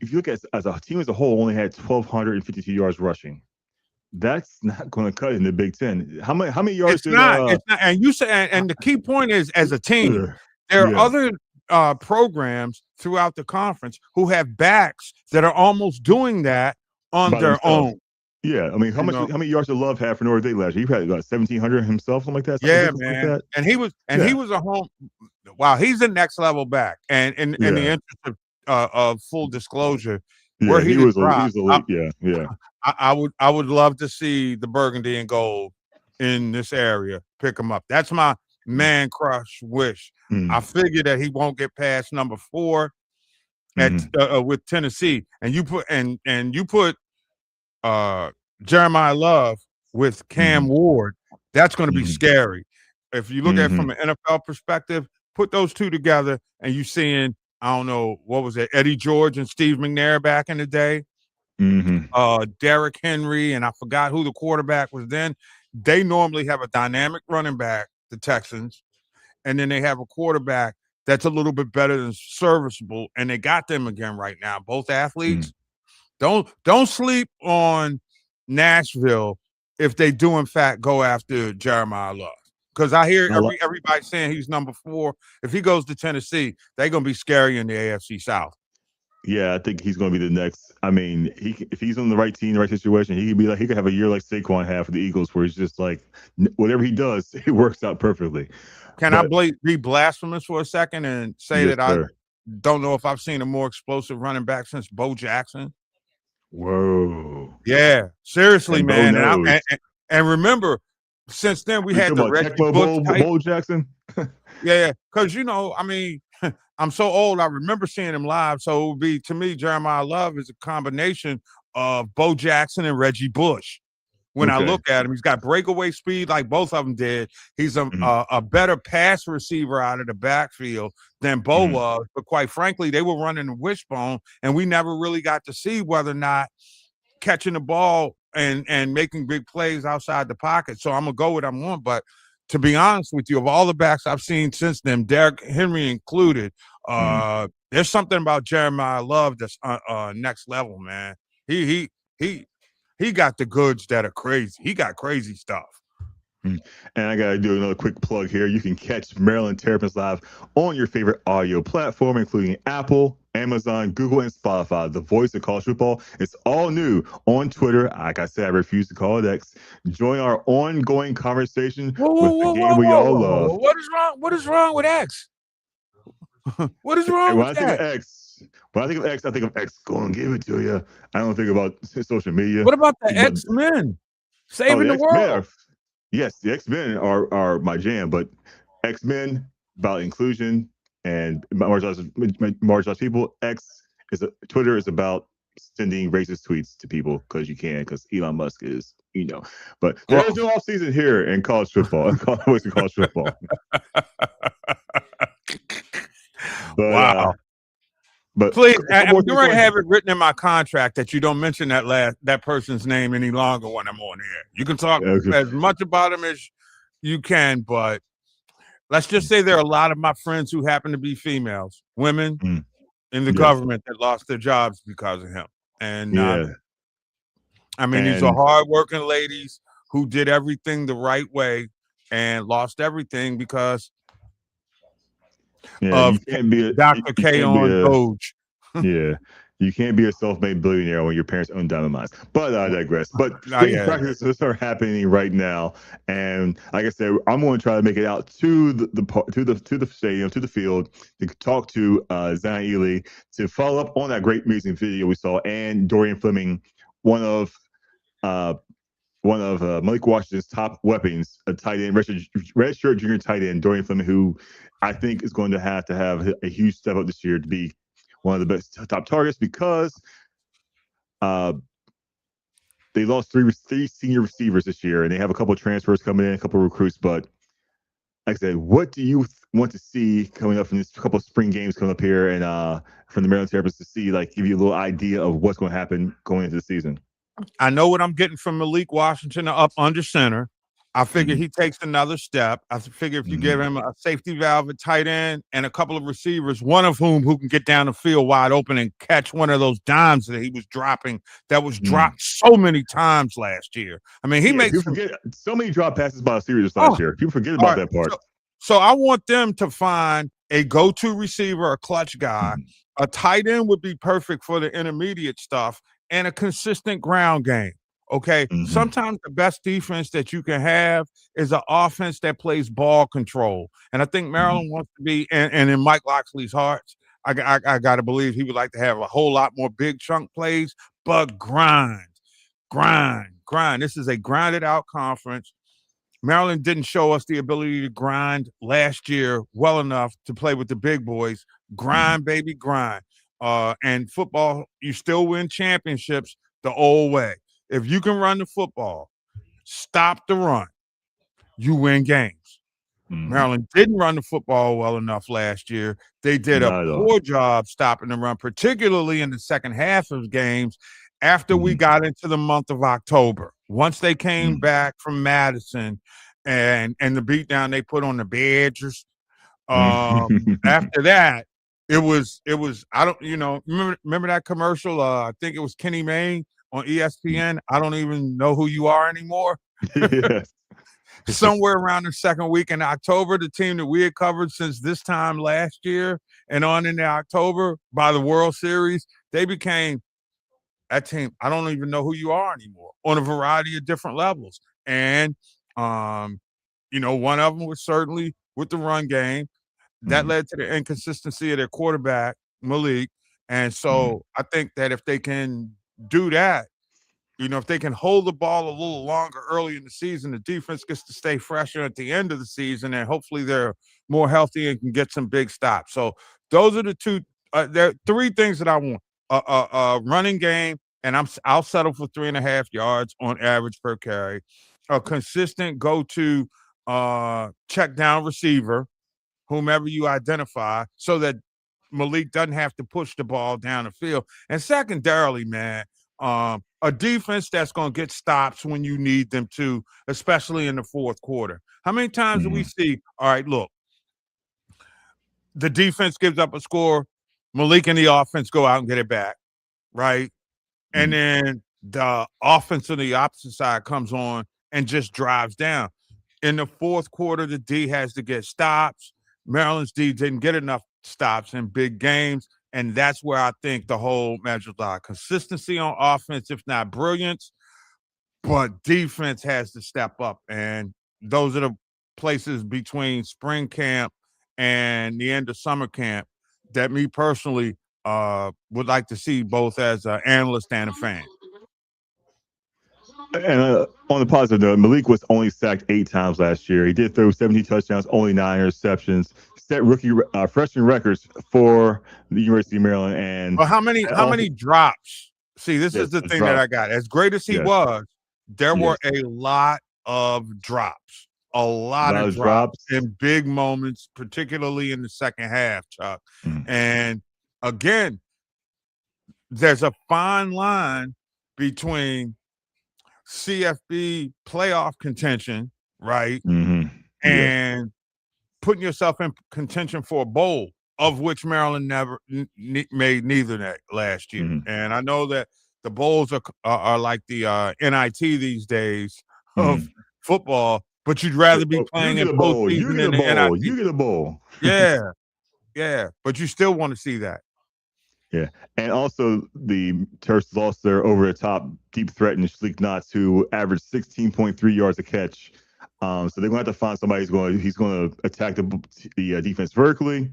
if you look at as a team as a whole, only had 1,252 yards rushing. That's not going to cut in the Big Ten. How many yards
It's not. And you say, and the key point is, as a team, there are other programs throughout the conference who have backs that are almost doing that on
by
their
themselves.
own.
Yeah, I mean, how many yards did Love have for Notre Dame last year? He had 1,700 himself, something like that.
Yeah, man. Like that. And he was a home. Wow, he's the next level back. And in the interest of full disclosure, where he was elite.
Yeah.
I would love to see the burgundy and gold in this area pick him up. That's my man crush wish. I figure that he won't get past number 4 at with Tennessee, and you put Jeremiah Love with Cam Ward. That's going to be scary. If you look at it from an NFL perspective, put those two together, and you seeing, I don't know, what was it, Eddie George and Steve McNair back in the day. Derrick Henry, and I forgot who the quarterback was then. They normally have a dynamic running back, the Texans, and then they have a quarterback that's a little bit better than serviceable, and they got them again right now. Both athletes. Don't sleep on Nashville if they do in fact go after Jeremiah Love, because I hear everybody saying he's number 4. If he goes to Tennessee, they're gonna be scary in the AFC South.
Yeah, I think he's going to be the next. I mean, if he's on the right team, the right situation, he could have a year like Saquon had for the Eagles, where he's just like, whatever he does, it works out perfectly.
Can I be blasphemous for a second and say that I don't know if I've seen a more explosive running back since Bo Jackson?
Whoa.
Yeah, seriously, man. And remember, since then we had the Reggie Bush type.
Bo Jackson.
Yeah, because I mean, I'm so old. I remember seeing him live. So it would be, to me, Jeremiah Love is a combination of Bo Jackson and Reggie Bush. When I look at him, he's got breakaway speed like both of them did. He's a better pass receiver out of the backfield than Bo was. But quite frankly, they were running the wishbone, and we never really got to see whether or not catching the ball and making big plays outside the pocket. So I'm going to go with I'm on. But to be honest with you, of all the backs I've seen since then, Derrick Henry included, there's something about Jeremiah Love that's next level, man. He got the goods that are crazy. He got crazy stuff.
And I got to do another quick plug here. You can catch Maryland Terrapins live on your favorite audio platform, including Apple, Amazon, Google, and Spotify. The voice of college football. It's all new on Twitter. Like I said, I refuse to call it X. Join our ongoing conversation with the game we all love.
What is wrong with X? What is wrong with that?
When I think of X, I think of X going to give it to you. I don't think about social media.
What about the X-Men saving the world?
Yes, the X-Men are my jam, but X-Men about inclusion and marginalized people. Twitter is about sending racist tweets to people because you can, because Elon Musk is, But there's no off season here in college football. College football. But,
wow.
But
please, I'm going to have it written in my contract that you don't mention that person's name any longer when I'm on here. You can talk as much about him as you can, but let's just say there are a lot of my friends who happen to be females, women in the government that lost their jobs because of him. And I mean, these are hardworking ladies who did everything the right way and lost everything because
Yeah, you can't be
Dr. K on Doge.
Yeah. You can't be a self-made billionaire when your parents own diamond mines. But I digress. But spring practices are happening right now, and like I said, I'm going to try to make it out to the stadium, to the field, to talk to Zion Ely, to follow up on that great amazing video we saw, and Dorian Fleming, one of Malik Washington's top weapons, a tight end, redshirt junior tight end, Dorian Fleming, who I think is going to have a huge step up this year to be one of the best top targets, because they lost three senior receivers this year, and they have a couple of transfers coming in, a couple of recruits. But like I said, what do you want to see coming up from this couple of spring games coming up here, and from the Maryland Terrapins, to see, like, give you a little idea of what's going to happen going into the season?
I know what I'm getting from Malik Washington up under center. I figure he takes another step. I figure if you give him a safety valve at tight end and a couple of receivers, one of whom who can get down the field wide open and catch one of those dimes that he was dropping, that was dropped so many times last year. I mean, he makes
forget so many drop passes by receivers last year. People forget about that part.
So I want them to find a go-to receiver, a clutch guy. A tight end would be perfect for the intermediate stuff, and a consistent ground game. Okay. Sometimes the best defense that you can have is an offense that plays ball control. And I think Maryland wants to be, and in Mike Loxley's hearts, I got to believe he would like to have a whole lot more big chunk plays, but grind. This is a grinded out conference. Maryland didn't show us the ability to grind last year well enough to play with the big boys. Grind, baby, grind. And football, you still win championships the old way. If you can run the football, stop the run, you win games. Maryland didn't run the football well enough last year. They did a poor job stopping the run, particularly in the second half of games after we got into the month of October. Once they came back from Madison and the beatdown they put on the Badgers, after that, it was I don't, remember that commercial? I think it was Kenny Mayne on ESPN. I don't even know who you are anymore.
Yes.
Somewhere around the second week in October, the team that we had covered since this time last year and on into October by the World Series, they became that team. I don't even know who you are anymore on a variety of different levels. And, one of them was certainly with the run game. That led to the inconsistency of their quarterback, Malik. And so I think that if they can do that, if they can hold the ball a little longer early in the season, the defense gets to stay fresher at the end of the season, and hopefully they're more healthy and can get some big stops. So those are the two. There are three things that I want: a running game, and I'll settle for 3.5 yards on average per carry. A consistent go-to check down receiver, whomever you identify, so that Malik doesn't have to push the ball down the field. And secondarily, man, a defense that's going to get stops when you need them to, especially in the fourth quarter. How many times do we see, all right, look, the defense gives up a score, Malik and the offense go out and get it back, right? And then the offense on the opposite side comes on and just drives down. In the fourth quarter, the D has to get stops. Maryland's D didn't get enough stops in big games. And that's where I think the whole measures are. Consistency on offense, if not brilliance, but defense has to step up. And those are the places between spring camp and the end of summer camp that me personally would like to see, both as an analyst and a fan.
And on the positive note, Malik was only sacked 8 times last year. He did throw 17 touchdowns, only 9 interceptions. Set rookie freshman records for the University of Maryland. And
how many drops? See, this is the thing that I got. As great as he was, there were a lot of drops. A lot of drops in big moments, particularly in the second half, Chuck. And again, there's a fine line between CFB playoff contention, right? And putting yourself in contention for a bowl, of which Maryland never made neither last year. And I know that the bowls are like the NIT these days of football, but you'd rather be playing in postseason than the NIT.
You get a bowl.
Yeah. Yeah, but you still want to see that.
Yeah, and also the Terps lost their over-the-top deep threat in Shalik Knots, who averaged 16.3 yards a catch. So they're going to have to find somebody who's going to attack the defense vertically.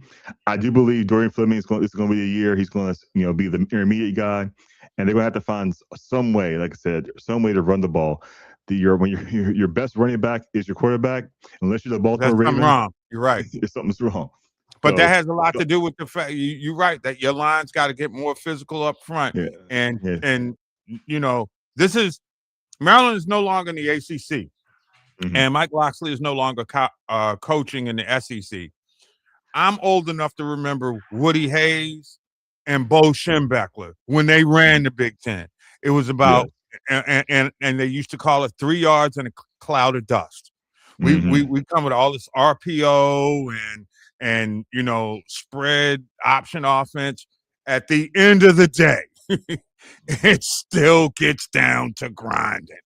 I do believe Dorian Fleming is going to be the year he's going to be the intermediate guy, and they're going to have to find some way, like I said, some way to run the ball. When your best running back is your quarterback, unless you're the Baltimore
That's something
Ravens,
wrong. You're right.
something's wrong.
But that
So,
has a lot to do with the fact you're right that your line's got to get more physical up front.
Yeah.
And this is Maryland is no longer in the ACC, and Mike Locksley is no longer coaching in the SEC. I'm old enough to remember Woody Hayes and Bo Schembechler when they ran the Big Ten. It was about and they used to call it 3 yards and a cloud of dust. We come with all this RPO and spread option offense. At the end of the day, it still gets down to grinding.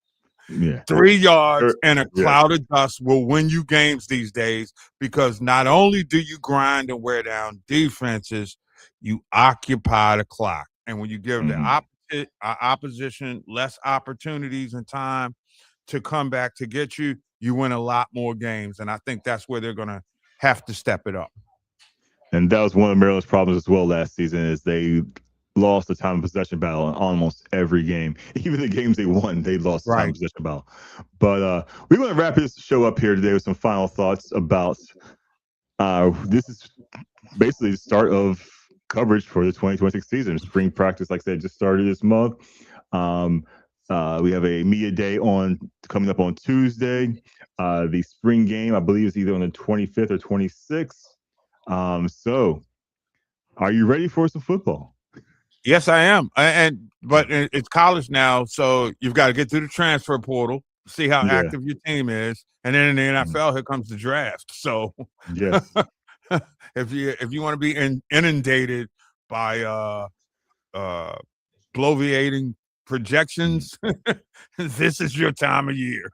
Yeah.
3 yards and a cloud of dust will win you games these days, because not only do you grind and wear down defenses, you occupy the clock. And when you give the opposition less opportunities and time to come back to get you, you win a lot more games. And I think that's where they're going to have to step it up.
And that was one of Maryland's problems as well last season, is they lost the time of possession battle in almost every game. Even the games they won, they lost the time of possession battle. But we're going to wrap this show up here today with some final thoughts about this is basically the start of coverage for the 2026 season. Spring practice, like I said, just started this month. We have a media day coming up on Tuesday. The spring game, I believe, is either on the 25th or 26th. So are you ready for some football?
Yes, I am. But it's college now, so you've got to get through the transfer portal, see how active your team is, and then in the NFL, here comes the draft. So,
yes,
if you want to be inundated by bloviating projections, this is your time of year.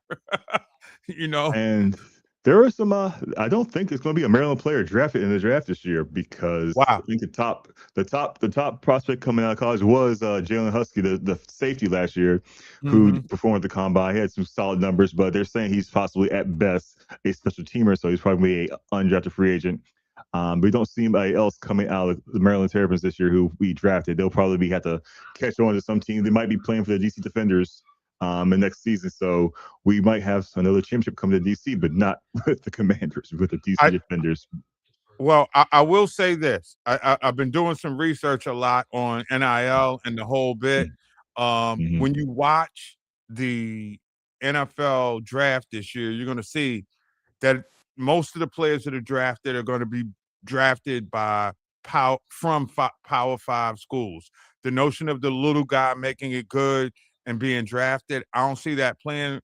And there are some. I don't think it's going to be a Maryland player drafted in the draft this year, because I think the top prospect coming out of college was Jalen Husky, the safety last year, who performed at the combine. He had some solid numbers, but they're saying he's possibly at best a special teamer, so he's probably an undrafted free agent. But we don't see anybody else coming out of the Maryland Terrapins this year who we drafted. They'll probably have to catch on to some team. They might be playing for the DC Defenders in next season, so we might have another championship come to DC, but not with the Commanders, with the DC Defenders.
Well, I will say this: I've been doing some research a lot on NIL and the whole bit. When you watch the NFL draft this year, you're going to see that most of the players that are drafted are going to be drafted by Power 5 schools. The notion of the little guy making it good and being drafted, I don't see that playing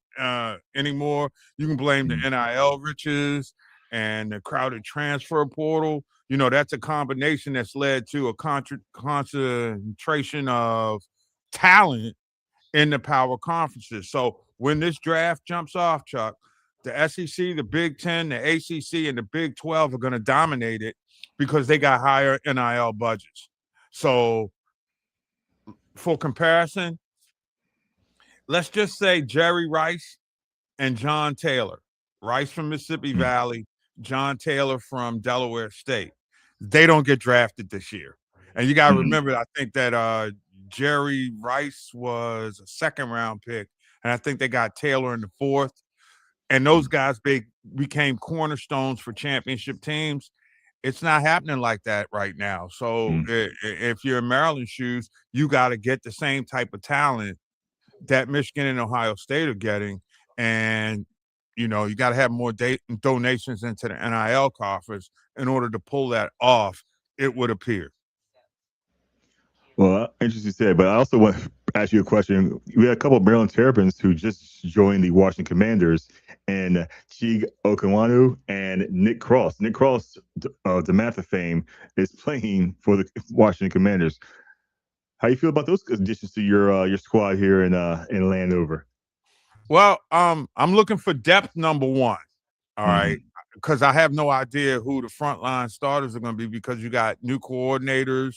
anymore. You can blame the NIL riches and the crowded transfer portal. That's a combination that's led to a concentration of talent in the power conferences. So when this draft jumps off, Chuck, the SEC, the Big Ten, the ACC, and the Big 12 are going to dominate it because they got higher NIL budgets. So for comparison, let's just say Jerry Rice and John Taylor. Rice from Mississippi Valley, John Taylor from Delaware State. They don't get drafted this year. And you got to remember, I think that Jerry Rice was a second-round pick, and I think they got Taylor in the fourth. And those guys became cornerstones for championship teams. It's not happening like that right now. So if you're in Maryland shoes, you got to get the same type of talent that Michigan and Ohio State are getting. And, you got to have more donations into the NIL coffers in order to pull that off, it would appear.
Well, interesting you said, but I also want to ask you a question. We had a couple of Maryland Terrapins who just joined the Washington Commanders, and Chig Okonwanu and Nick Cross. Nick Cross, DeMatha fame, is playing for the Washington Commanders. How you feel about those additions to your squad here in Landover?
Well, I'm looking for depth, number one. All right. because I have no idea who the frontline starters are going to be because you got new coordinators,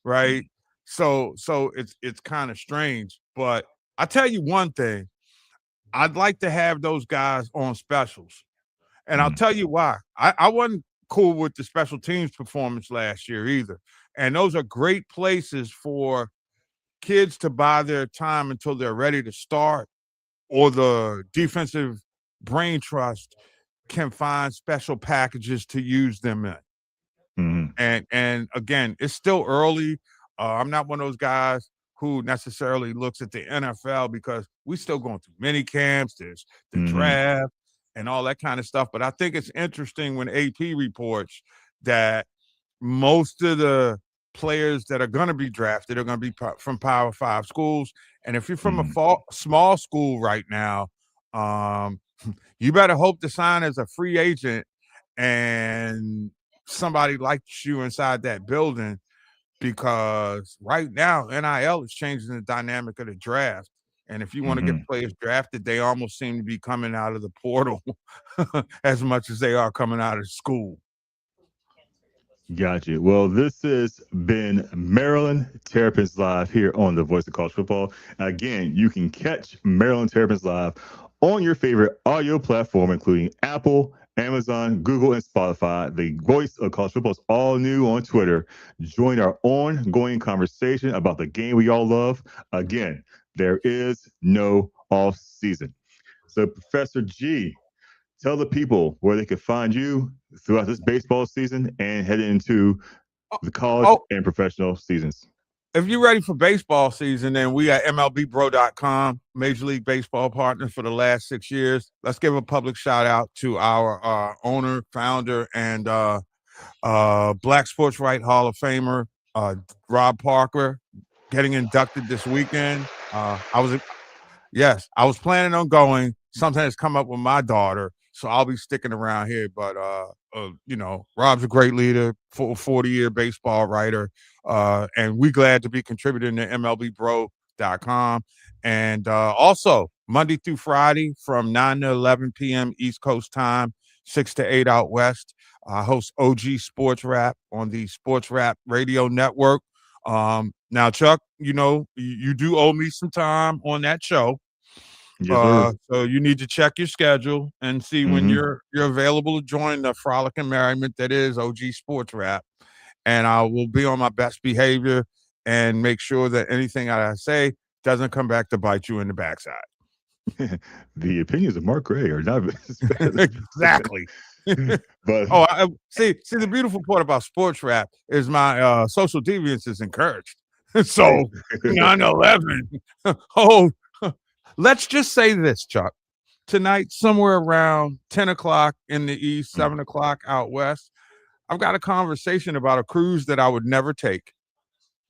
right? So it's kind of strange. But I tell you one thing, I'd like to have those guys on specials. And I'll tell you why. I wasn't cool with the special teams performance last year either. And those are great places for kids to buy their time until they're ready to start, or the defensive brain trust can find special packages to use them in. And again, it's still early. I'm not one of those guys who necessarily looks at the NFL because we still going through mini camps, there's the draft and all that kind of stuff. But I think it's interesting when AP reports that most of the players that are going to be drafted are going to be from Power 5 schools. And if you're from a small school right now, you better hope to sign as a free agent and somebody likes you inside that building, because right now NIL is changing the dynamic of the draft. And if you want to get players drafted, they almost seem to be coming out of the portal as much as they are coming out of school.
Gotcha. Well, this has been Maryland Terrapins Live here on the Voice of College Football. Again, you can catch Maryland Terrapins Live on your favorite audio platform, including Apple, Amazon, Google, and Spotify. The Voice of College Football is all new on Twitter. Join our ongoing conversation about the game we all love. Again, there is no off season. So, Professor G, tell the people where they can find you throughout this baseball season and heading into the college and professional seasons.
If you're ready for baseball season, then we at MLBBro.com, Major League Baseball partner for the last 6 years. Let's give a public shout out to our owner, founder, and Black Sports Right Hall of Famer, Rob Parker, getting inducted this weekend. I was planning on going. Something has come up with my daughter, so I'll be sticking around here. But Rob's a great leader, 40-year baseball writer, and we're glad to be contributing to MLBBro.com. And also Monday through Friday from 9 to 11 p.m. East Coast time, 6 to 8 out west. I host OG Sports Rap on the Sports Rap Radio Network. Now, Chuck, you do owe me some time on that show.
Yes,
so you need to check your schedule and see when you're available to join the frolic and merriment that is OG Sports Rap. And I will be on my best behavior and make sure that anything I say doesn't come back to bite you in the backside.
The opinions of Mark Gray are not
exactly.
But
see the beautiful part about Sports Rap is my social deviance is encouraged. So 9/11. Let's just say this, Chuck. Tonight, somewhere around 10 o'clock in the east, 7 o'clock out west, I've got a conversation about a cruise that I would never take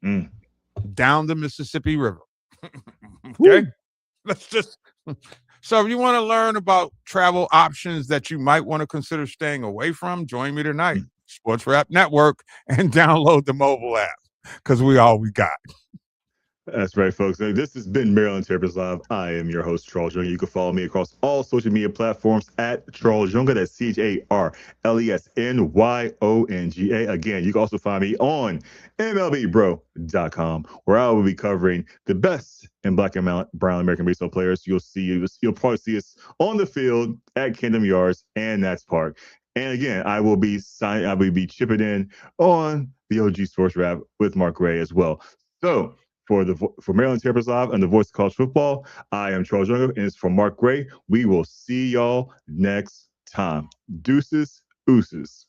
down the Mississippi River. Okay? So if you want to learn about travel options that you might want to consider staying away from, join me tonight, Sports Rap Network, and download the mobile app, because we got.
That's right, folks. This has been Maryland Terrapins Live. I am your host, Charles Younger. You can follow me across all social media platforms at Charles Younger. That's CharlesNYonga. Again, you can also find me on MLBBro.com, where I will be covering the best in Black and brown American baseball players. You'll probably see us on the field at Kingdom Yards and Nats Park. And again, I will be chipping in on the OG Sports Rap with Mark Gray as well. So, for Maryland Terrapins Live and the Voice of College Football, I am Charles Younger, and it's from Mark Gray. We will see y'all next time. Deuces, ooses.